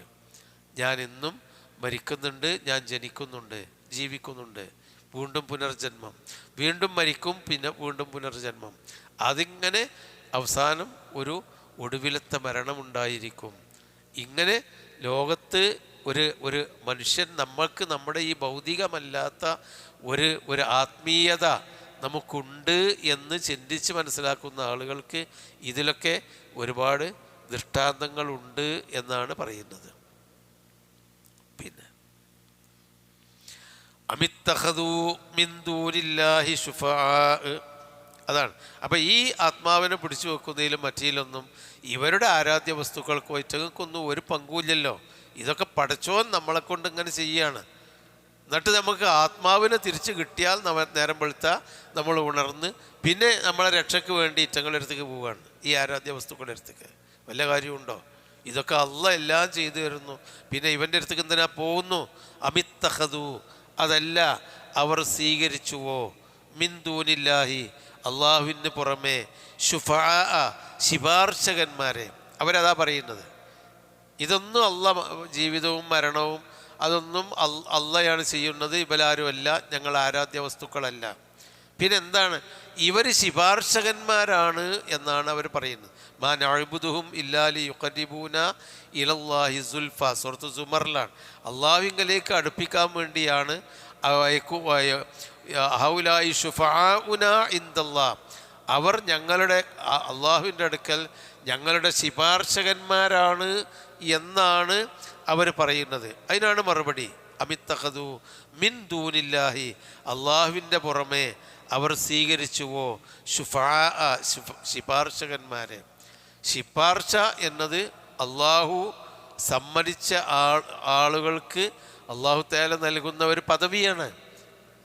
ഞാൻ എന്നും മരിക്കുന്നുണ്ട്, ഞാൻ ജനിക്കുന്നുണ്ട്, ജീവിക്കുന്നുണ്ട്, വീണ്ടും പുനർജന്മം, വീണ്ടും മരിക്കും, പിന്നെ വീണ്ടും പുനർജന്മം. അതിങ്ങനെ അവസാനം ഒരു ഒടുവിലത്തെ മരണമുണ്ടായിരിക്കും. ഇങ്ങനെ ലോകത്ത് ഒരു മനുഷ്യൻ, നമ്മൾക്ക് നമ്മുടെ ഈ ഭൗതികമല്ലാത്ത ഒരു ആത്മീയത നമുക്കുണ്ട് എന്ന് ചിന്തിച്ച് മനസ്സിലാക്കുന്ന ആളുകൾക്ക് ഇതിലൊക്കെ ഒരുപാട് ദൃഷ്ടാന്തങ്ങളുണ്ട് എന്നാണ് പറയുന്നത്. പിന്നെ അമിത്തഖദൂ മിൻ ദൂനില്ലാഹി ശുഫആ, അതാണ്. അപ്പം ഈ ആത്മാവിനെ പിടിച്ചു വെക്കുന്നതിലും മറ്റേലൊന്നും ഇവരുടെ ആരാധ്യ വസ്തുക്കൾക്കോ ഇറ്റകൾക്കൊന്നും ഒരു പങ്കുമില്ലല്ലോ. ഇതൊക്കെ പടച്ചോൻ നമ്മളെ കൊണ്ട് ഇങ്ങനെ ചെയ്യുകയാണ്. എന്നിട്ട് നമുക്ക് ആത്മാവിനെ തിരിച്ച് കിട്ടിയാൽ നേരം വെളുത്താൽ നമ്മൾ ഉണർന്ന് പിന്നെ നമ്മളെ രക്ഷയ്ക്ക് വേണ്ടി ഇറ്റങ്ങളുടെ അടുത്തേക്ക് പോവുകയാണ്, ഈ ആരാധ്യ വസ്തുക്കളുടെ അടുത്തേക്ക്. വല്ല കാര്യമുണ്ടോ? ഇതൊക്കെ അള്ളാ എല്ലാം ചെയ്തു തരുന്നു, പിന്നെ ഇവൻ്റെ അടുത്തേക്ക് എന്തിനാ പോകുന്നു? അമിത്തഹദു, അതല്ല അവർ സ്വീകരിച്ചുവോ, മിൻ ദൂനില്ലാഹി, അള്ളാഹുവിന് പുറമെ, ശുഫാ, ശിപാർശകന്മാരെ. അവരതാ പറയുന്നത്. ഇതൊന്നും ജീവിതവും മരണവും അതൊന്നും അള്ളയാണ് ചെയ്യുന്നത്, ഇവരാരുമല്ല, ഞങ്ങൾ ആരാധ്യ വസ്തുക്കളല്ല. പിന്നെ എന്താണ്? ഇവർ ശിപാർശകന്മാരാണ് എന്നാണ് അവർ പറയുന്നത്. മാ നഅ്ബുദുഹും ഇല്ലാ ലിയുഖർരിബൂന ഇലല്ലാഹി സുൽഫ, സൂറത്ത് സുമറിലാണ്. അള്ളാഹുവിങ്കലേക്ക് അടുപ്പിക്കാൻ വേണ്ടിയാണ്. ഹൗലായി ശുഫാഉന ഇൻദല്ലാഹ്, അവർ ഞങ്ങളുടെ അള്ളാഹുവിൻ്റെ അടുക്കൽ ഞങ്ങളുടെ ശിപാർശകന്മാരാണ് എന്നാണ് അവർ പറയുന്നത്. അതിനാണ് മറുപടി, അമിത്തഖദു മിൻ ദൂനില്ലാഹി, അള്ളാഹുവിൻ്റെ പുറമെ അവർ സ്വീകരിച്ചുവോ ശുഫാ, ശിപാർശകന്മാരെ. ശിപാർശ എന്നത് അള്ളാഹു സമ്മതിച്ച ആളുകൾക്ക് അള്ളാഹു തആല നൽകുന്ന ഒരു പദവിയാണ്.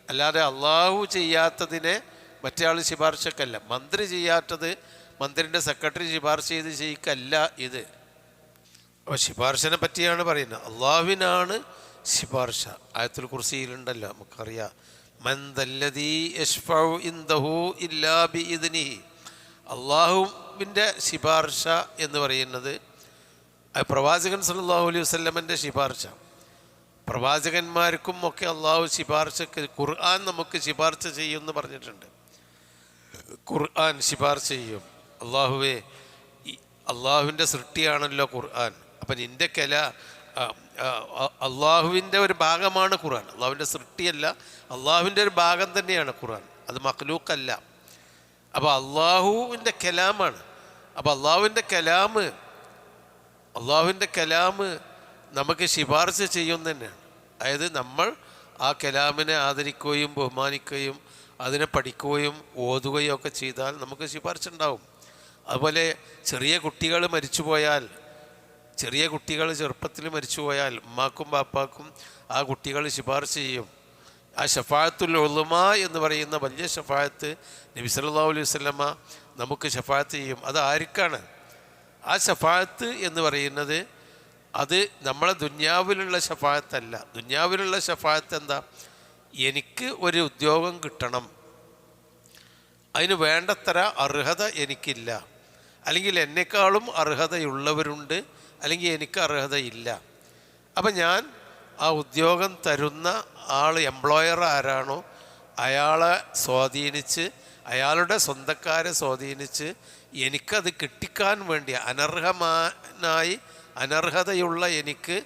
അല്ലാതെ അള്ളാഹു ചെയ്യാത്തതിനെ മറ്റേ ആൾ ശിപാർശക്കല്ല. മന്ത്രി ചെയ്യാത്തത് മന്ത്രിൻ്റെ സെക്രട്ടറി ശിപാർശ ചെയ്ത് ചെയ്യിക്കല്ല ഇത്. അപ്പോൾ ശിപാർശനെ പറ്റിയാണ് പറയുന്നത്. അള്ളാഹുവിനാണ് ശിപാർശ. ആയത്തുൽ കുർസിയിലുണ്ടല്ലോ, നമുക്കറിയാം, മൻ ദല്ലദീ യശ്ഫഉ ഇൻദഹു ഇല്ലാ ബിഇദ്നിഹി. അള്ളാഹുവിൻ്റെ ശിപാർശ എന്ന് പറയുന്നത് പ്രവാചകൻ സല്ലല്ലാഹു അലൈഹി വസല്ലമൻ്റെ ശിപാർശ. പ്രവാചകന്മാർക്കും ഒക്കെ അള്ളാഹു ശിപാർശക്ക്, ഖുർആൻ നമുക്ക് ശിപാർശ ചെയ്യുമെന്ന് പറഞ്ഞിട്ടുണ്ട്. ഖുർആൻ ശിപാർശ ചെയ്യും. അള്ളാഹുവേ, അള്ളാഹുവിൻ്റെ സൃഷ്ടിയാണല്ലോ ഖുർആൻ, അപ്പം നിൻ്റെ അള്ളാഹുവിൻ്റെ ഒരു ഭാഗമാണ് ഖുർആൻ. അള്ളാഹുവിൻ്റെ സൃഷ്ടിയല്ല, അള്ളാഹുവിൻ്റെ ഒരു ഭാഗം തന്നെയാണ് ഖുർആൻ, അത് മഖ്ലൂക്കല്ല. അപ്പോൾ അള്ളാഹുവിൻ്റെ കലാമാണ്. അപ്പോൾ അള്ളാഹുവിൻ്റെ കലാമ് നമുക്ക് ശിപാർശ ചെയ്യും തന്നെയാണ്. അതായത് നമ്മൾ ആ കലാമിനെ ആദരിക്കുകയും ബഹുമാനിക്കുകയും അതിനെ പഠിക്കുകയും ഓതുകയും ഒക്കെ ചെയ്താൽ നമുക്ക് ശിപാർശ ഉണ്ടാവും. അതുപോലെ ചെറിയ കുട്ടികൾ ചെറുപ്പത്തിൽ മരിച്ചുപോയാൽ ഉമ്മാക്കും ബാപ്പാക്കും ആ കുട്ടികൾ ശിപാർശ ചെയ്യും. ആ ശഫാഅത്തുൽ ഉളുമ എന്ന് പറയുന്ന വലിയ ശഫാഅത്ത് നബി സല്ലല്ലാഹു അലൈഹി വസല്ലമ നമുക്ക് ശഫാഅത്ത് ചെയ്യും. അത് ആർക്കാണ്? ആ ശഫാഅത്ത് എന്ന് പറയുന്നത് അത് നമ്മളെ ദുന്യാവിലുള്ള ശഫാഅത്തല്ല. ദുന്യാവിലുള്ള ശഫാഅത്ത് എന്താ? എനിക്ക് ഒരു ഉദ്യോഗം കിട്ടണം, അതിന് വേണ്ടത്ര അർഹത എനിക്കില്ല, അല്ലെങ്കിൽ എന്നെക്കാളും അർഹതയുള്ളവരുണ്ട്, അല്ലെങ്കിൽ എനിക്ക് അർഹതയില്ല. അപ്പം ഞാൻ ആ ഉദ്യോഗം തരുന്ന എംപ്ലോയർ ആരാണോ അയാളെ സ്വാധീനിച്ച്, അയാളുടെ സ്വന്തക്കാരെ സ്വാധീനിച്ച് എനിക്കത് കിട്ടിക്കാൻ വേണ്ടി അനർഹതയുള്ള എനിക്ക്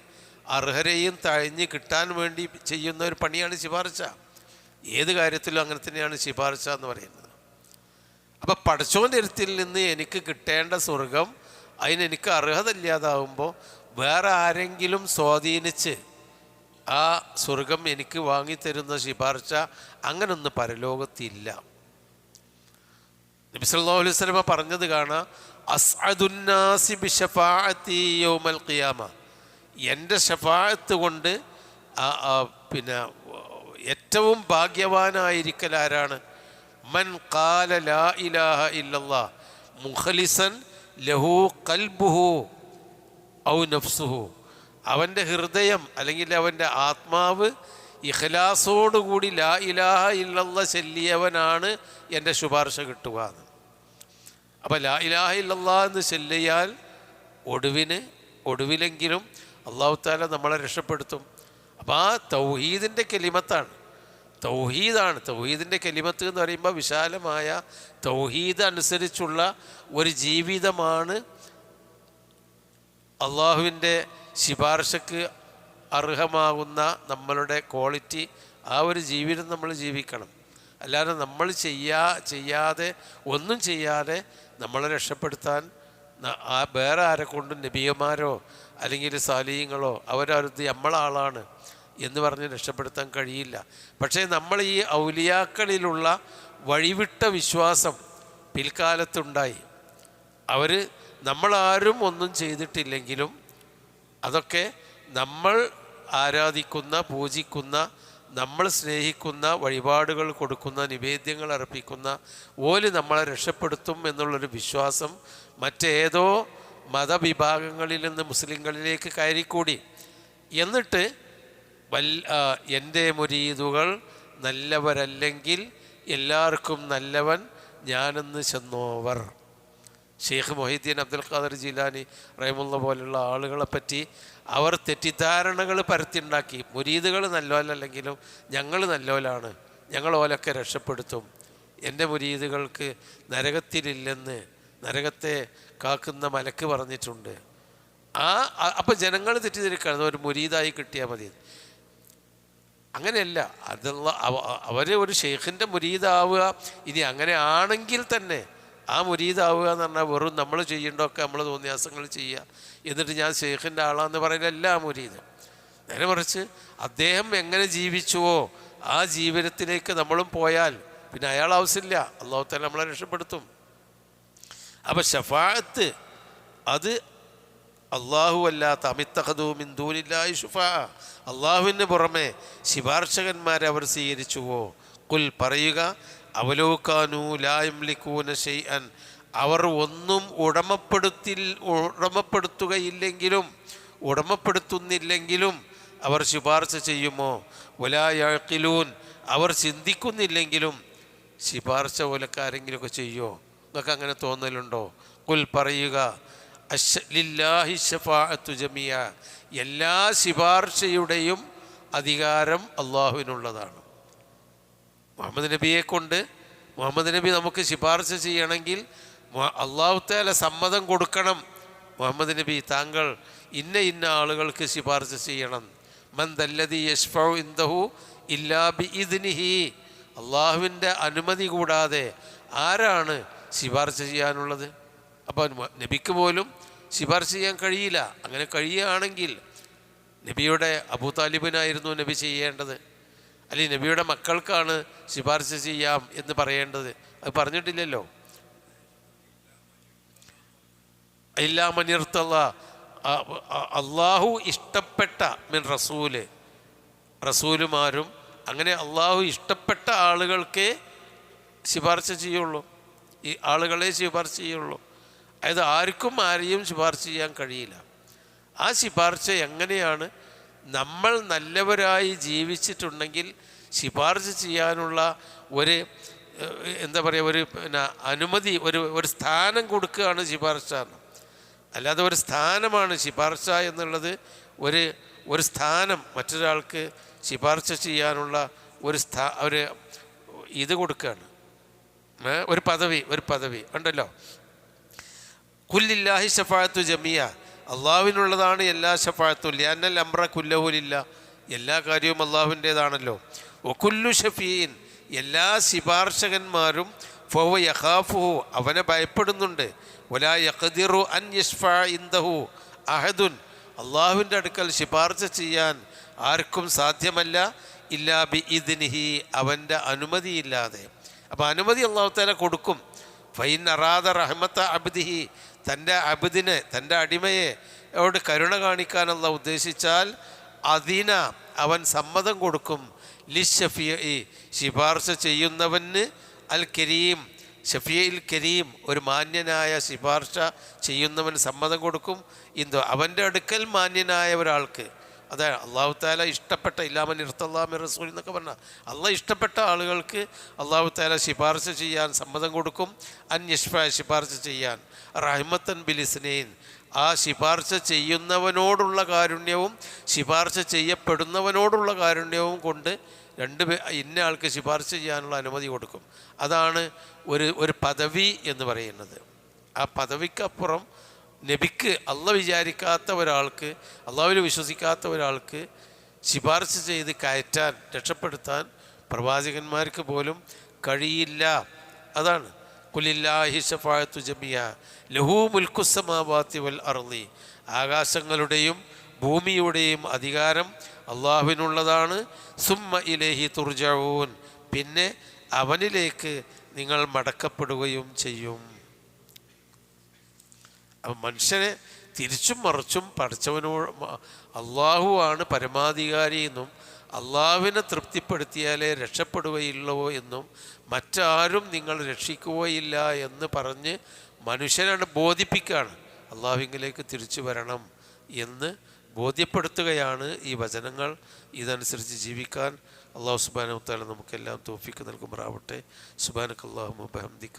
അർഹരെയും തഴഞ്ഞ് കിട്ടാൻ വേണ്ടി ചെയ്യുന്ന ഒരു പണിയാണ് ശിപാർശ. ഏത് കാര്യത്തിലും അങ്ങനെ തന്നെയാണ് ശിപാർശ എന്ന് പറയുന്നത്. അപ്പം പടച്ചോൻ്റെ അടുത്തിൽ നിന്ന് എനിക്ക് കിട്ടേണ്ട സ്വർഗം അതിനെനിക്ക് അർഹത ഇല്ലാതാവുമ്പോൾ വേറെ ആരെങ്കിലും സ്വാധീനിച്ച് ആ സ്വർഗം എനിക്ക് വാങ്ങിത്തരുന്ന ശിപാർശ അങ്ങനൊന്നും പരലോകത്തില്ല. നബി സല്ലല്ലാഹു അലൈഹി വസല്ലം പറഞ്ഞത് കാണാം, അസ്അദുന്നാസി ബിശഫാഅത്തി യൗമൽ ഖിയാമ, എൻ്റെ ശഫാഅത്ത് കൊണ്ട് പിന്നെ ഏറ്റവും ഭാഗ്യവാനായിരിക്കൽ ആരാണ്? മൻ ഖാല ലാ ഇലാഹ ഇല്ലല്ലാഹ് മുഖ്ലിസൻ ലഹു ഖൽബുഹു ഔ നഫ്സുഹു, അവൻ്റെ ഹൃദയം അല്ലെങ്കിൽ അവൻ്റെ ആത്മാവ് ഇഖ്ലാസോടുകൂടി ലാ ഇലാഹ ഇല്ലല്ലാഹ് ചൊല്ലിയവനാണ് എൻ്റെ ശുപാർശ കിട്ടുക എന്ന്. അപ്പോൾ ലാ ഇലാഹ ഇല്ലല്ലാഹ് എന്ന് ചൊല്ലിയാൽ ഒടുവിലെങ്കിലും അല്ലാഹു തആല നമ്മളെ രക്ഷപ്പെടുത്തും. അപ്പോൾ ആ തൗഹീദിൻ്റെ കലിമത്താണ്, തൗഹീദിൻ്റെ കലിമത്ത് എന്ന് പറയുമ്പോൾ വിശാലമായ തൗഹീദ് അനുസരിച്ചുള്ള ഒരു ജീവിതമാണ് അള്ളാഹുവിൻ്റെ ശിപാർശക്ക് അർഹമാകുന്ന നമ്മളുടെ ക്വാളിറ്റി. ആ ഒരു ജീവിതം നമ്മൾ ജീവിക്കണം. അല്ലാതെ നമ്മൾ ചെയ്യാതെ ഒന്നും ചെയ്യാതെ നമ്മളെ രക്ഷപ്പെടുത്താൻ വേറെ ആരെക്കൊണ്ടും നബിയന്മാരോ അല്ലെങ്കിൽ സാലിഹ്യങ്ങളോ അവരത് നമ്മളാളാണ് എന്ന് പറഞ്ഞ് രക്ഷപ്പെടുത്താൻ കഴിയില്ല. പക്ഷേ നമ്മൾ ഈ ഔലിയാക്കളിലുള്ള വഴിവിട്ട വിശ്വാസം പിൽക്കാലത്തുണ്ടായി. നമ്മളാരും ഒന്നും ചെയ്തിട്ടില്ലെങ്കിലും അതൊക്കെ നമ്മൾ ആരാധിക്കുന്ന, പൂജിക്കുന്ന, നമ്മൾ സ്നേഹിക്കുന്ന, വഴിപാടുകൾ കൊടുക്കുന്ന, നിവേദ്യങ്ങൾ അർപ്പിക്കുന്ന ഓല് നമ്മളെ രക്ഷപ്പെടുത്തും എന്നുള്ളൊരു വിശ്വാസം മറ്റേതോ മതവിഭാഗങ്ങളിൽ നിന്ന് മുസ്ലിങ്ങളിലേക്ക് കയറിക്കൂടി. എന്നിട്ട് എൻ്റെ മുരീദുകൾ നല്ലവരല്ലെങ്കിൽ എല്ലാവർക്കും നല്ലവൻ ഞാനെന്ന് ചെന്നോവർ. ഷെയ്ഖ് മൊഹീദ്ദീൻ അബ്ദുൽ ഖാദർ ജീലാനി റഹിമുള്ള പോലുള്ള ആളുകളെപ്പറ്റി അവർ തെറ്റിദ്ധാരണകൾ പരത്തിണ്ടാക്കി. മുരീദുകൾ നല്ലവരല്ലെങ്കിലും ഞങ്ങൾ നല്ലവരാണ്, ഞങ്ങൾ ഓലൊക്കെ രക്ഷപ്പെടുത്തും, എൻ്റെ മുരീദുകൾക്ക് നരകത്തിലില്ലെന്ന് നരകത്തെ കാക്കുന്ന മലക്ക് പറഞ്ഞിട്ടുണ്ട്. അപ്പം ജനങ്ങൾ തെറ്റിദ്ധരിക്കണം ഒരു മുരീദായി കിട്ടിയാൽ മതി. അങ്ങനെയല്ല, അതുള്ള അവർ ഒരു ഷെയ്ഖിൻ്റെ മുരീദാവുക. ഇനി അങ്ങനെ ആണെങ്കിൽ തന്നെ ആ മുരീദാവുക എന്ന് പറഞ്ഞാൽ വെറും നമ്മൾ ചെയ്യേണ്ടതൊക്കെ നമ്മൾ തോന്നിയാസങ്ങൾ ചെയ്യുക, എന്നിട്ട് ഞാൻ ഷെയ്ഖിൻ്റെ ആളാന്ന് പറയുന്നതല്ല ആ മുരീദ്. നേരെ മറിച്ച് അദ്ദേഹം എങ്ങനെ ജീവിച്ചുവോ ആ ജീവിതത്തിലേക്ക് നമ്മളും പോയാൽ പിന്നെ അയാൾ ആവശ്യമില്ല, അല്ലാഹു തആല നമ്മളെ രക്ഷപ്പെടുത്തും. അപ്പം ശഫാഅത്ത് അത് അള്ളാഹു അല്ലാത്ത അമിത്തഖദൂ മിൻ ദൂനില്ലാഹി ശുഫാ, അള്ളാഹുവിന് പുറമെ ശുപാർശകന്മാരെ അവർ സ്വീകരിച്ചുവോ. ഖുൽ പറയുക, അവലോകാനൂ ലാ യംലികൂന ശൈഅൻ, അവർ ഒന്നും ഉടമപ്പെടുത്തുന്നില്ലെങ്കിലും അവർ ശുപാർശ ചെയ്യുമോ. വലാ യഅഖിലൂൻ, അവർ ചിന്തിക്കുന്നില്ലെങ്കിലും ശുപാർശ പോലക്കാരെങ്കിലുമൊക്കെ ചെയ്യുമോ? നിങ്ങൾക്ക് അങ്ങനെ തോന്നലുണ്ടോ? ഖുൽ പറയുക, ലില്ലാഹി ശഫാഅത്തു ജമിയ, എല്ലാ ശുപാർശയുടെയും അധികാരം അള്ളാഹുവിനുള്ളതാണ്. മുഹമ്മദ് നബിയെ കൊണ്ട് മുഹമ്മദ് നബി നമുക്ക് ശുപാർശ ചെയ്യണമെങ്കിൽ അള്ളാഹു തആല സമ്മതം കൊടുക്കണം. മുഹമ്മദ് നബി താങ്കൾ ഇന്ന ആളുകൾക്ക് ശുപാർശ ചെയ്യണം. മൻ ദല്ലദി യശ്ഫഉ ഇൻദഹു ഇല്ലാ ബിഇദ്നിഹി, അള്ളാഹുവിൻ്റെ അനുമതി കൂടാതെ ആരാണ് ശുപാർശ ചെയ്യാനുള്ളത്? അപ്പോൾ നബിക്ക് പോലും ശുപാർശ ചെയ്യാൻ കഴിയില്ല. അങ്ങനെ കഴിയുകയാണെങ്കിൽ നബിയുടെ അബൂ താലിബിനായിരുന്നു നബി ചെയ്യേണ്ടത്, അല്ലെങ്കിൽ നബിയുടെ മക്കൾക്കാണ് ശുപാർശ ചെയ്യാം എന്ന് പറയേണ്ടത്. അത് പറഞ്ഞിട്ടില്ലല്ലോ. ഇല്ലാ മൻ ഇർത്തള, അള്ളാഹു ഇഷ്ടപ്പെട്ട മിൻ റസൂലുമാരും അങ്ങനെ അള്ളാഹു ഇഷ്ടപ്പെട്ട ആളുകൾക്കേ ശുപാർശ ചെയ്യുള്ളൂ, ഈ ആളുകളെ ശുപാർശ ചെയ്യുള്ളൂ. അതായത് ആർക്കും ആരെയും ശുപാർശ ചെയ്യാൻ കഴിയില്ല. ആ ശുപാർശ എങ്ങനെയാണ്? നമ്മൾ നല്ലവരായി ജീവിച്ചിട്ടുണ്ടെങ്കിൽ ശുപാർശ ചെയ്യാനുള്ള ഒരു എന്താ പറയുക, ഒരു അനുമതി, ഒരു സ്ഥാനം കൊടുക്കുകയാണ് ശുപാർശ. അല്ലാതെ ഒരു സ്ഥാനമാണ് ശുപാർശ എന്നുള്ളത്. ഒരു സ്ഥാനം മറ്റൊരാൾക്ക് ശുപാർശ ചെയ്യാനുള്ള ഒരു ഇത് കൊടുക്കുകയാണ്, ഒരു പദവി ഉണ്ടല്ലോ. കുല്ലില്ലാഹി ശഫാഅത്തു ജമിയ, അള്ളാഹുവിനുള്ളതാണ് എല്ലാ ശഫാഅത്തും. ലിഅന്നൽ അംറ കുല്ലഹു ലില്ലാഹ്, എല്ലാ കാര്യവും അള്ളാഹുവിൻ്റേതാണല്ലോ. വകുല്ലു ഷഫീൻ, എല്ലാ ശുപാർശകന്മാരും ഫഹുവ യഖാഫുഹു, അവനെ ഭയപ്പെടുന്നുണ്ട്. വലാ യഖ്ദിറു അൻ യശ്ഫഅ ഇൻദഹു അഹദുൻ, അള്ളാഹുവിൻ്റെ അടുക്കൽ ശുപാർശ ചെയ്യാൻ ആർക്കും സാധ്യമല്ല. ഇല്ലാ ബിഇദ്നിഹി, അവൻ്റെ അനുമതിയില്ലാതെ. അപ്പോൾ അനുമതി അല്ലാഹു തആല കൊടുക്കും. ഫൈൻ അറാദ റഹ്മത്ത അബ്ദിഹി, തൻ്റെ അബ്ദിനെ, തൻ്റെ അടിമയെ അവരോട് കരുണ കാണിക്കാൻ അല്ലാഹു ഉദ്ദേശിച്ചാൽ അവൻ സമ്മതം കൊടുക്കും. ലിശ്ശഫീഇ, ശുപാർശ ചെയ്യുന്നവന്, അൽ കരീം, ഷഫീഇൽ കരീം, ഒരു മാന്യനായ ശുപാർശ ചെയ്യുന്നവൻ സമ്മതം കൊടുക്കും. അവൻ്റെ അടുക്കൽ മാന്യനായ ഒരാൾക്ക്, അതായത് അള്ളാഹു തആല ഇഷ്ടപ്പെട്ട, ഇല്ലാമൻ ഇർത്തല്ലാഹു മിർ റസൂൽ എന്നൊക്കെ പറഞ്ഞാൽ അള്ളാഹ് ഇഷ്ടപ്പെട്ട ആളുകൾക്ക് അള്ളാഹു തആല ശുപാർശ ചെയ്യാൻ സമ്മതം കൊടുക്കും. അൻ യശ്ഫഅ, ശുപാർശ ചെയ്യാൻ. റഹ്മത്തൻ ബിലിസ്നൈൻ, ആ ശുപാർശ ചെയ്യുന്നവനോടുള്ള കാരുണ്യവും ശുപാർശ ചെയ്യപ്പെടുന്നവനോടുള്ള കാരുണ്യവും കൊണ്ട് ഇന്ന ആൾക്ക് ശുപാർശ ചെയ്യാനുള്ള അനുമതി കൊടുക്കും. അതാണ് ഒരു പദവി എന്ന് പറയുന്നത്. ആ പദവിക്കപ്പുറം നബിക്ക്, അള്ളാഹ് വിചാരിക്കാത്ത ഒരാൾക്ക്, അള്ളാഹുവിൽ വിശ്വസിക്കാത്ത ഒരാൾക്ക് ശുപാർശ ചെയ്ത് കയറ്റാൻ, രക്ഷപ്പെടുത്താൻ പ്രവാചകന്മാർക്ക് പോലും കഴിയില്ല. അതാണ് ഖുലില്ലാഹി ശഫാഅത്തു ജമിയ ലഹു മുൽക്കുസ് സമാവാതി വൽ അർളി, ആകാശങ്ങളുടെയും ഭൂമിയുടെയും അധികാരം അള്ളാഹുവിനുള്ളതാണ്. സുമ്മ ഇലൈഹി തുർജഊൻ, പിന്നെ അവനിലേക്ക് നിങ്ങൾ മടക്കപ്പെടുകയും ചെയ്യും. അപ്പം മനുഷ്യനെ തിരിച്ചും മറിച്ചും പഠിച്ചവനോട് അള്ളാഹുവാണ് പരമാധികാരി എന്നും അള്ളാഹുവിനെ തൃപ്തിപ്പെടുത്തിയാലേ രക്ഷപ്പെടുകയുള്ളൂ എന്നും മറ്റാരും നിങ്ങൾ രക്ഷിക്കുകയില്ല എന്ന് പറഞ്ഞ് മനുഷ്യനാണ് ബോധിപ്പിക്കുകയാണ്. അള്ളാഹുവിലേക്ക് തിരിച്ചു വരണം എന്ന് ബോധ്യപ്പെടുത്തുകയാണ് ഈ വചനങ്ങൾ. ഇതനുസരിച്ച് ജീവിക്കാൻ അള്ളാഹു സുബ്ഹാനഹു വ തആല നമുക്കെല്ലാം തൗഫീഖ് നൽകുമാറാവട്ടെ. സുബ്ഹാനക അല്ലാഹുമ്മ വബിഹംദിക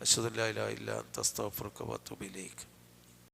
അശ്ഹദു അല്ലാ ഇലാഹ ഇല്ലാ അൻത അസ്തഗ്ഫിറുക വഅതൂബു ഇലൈക്.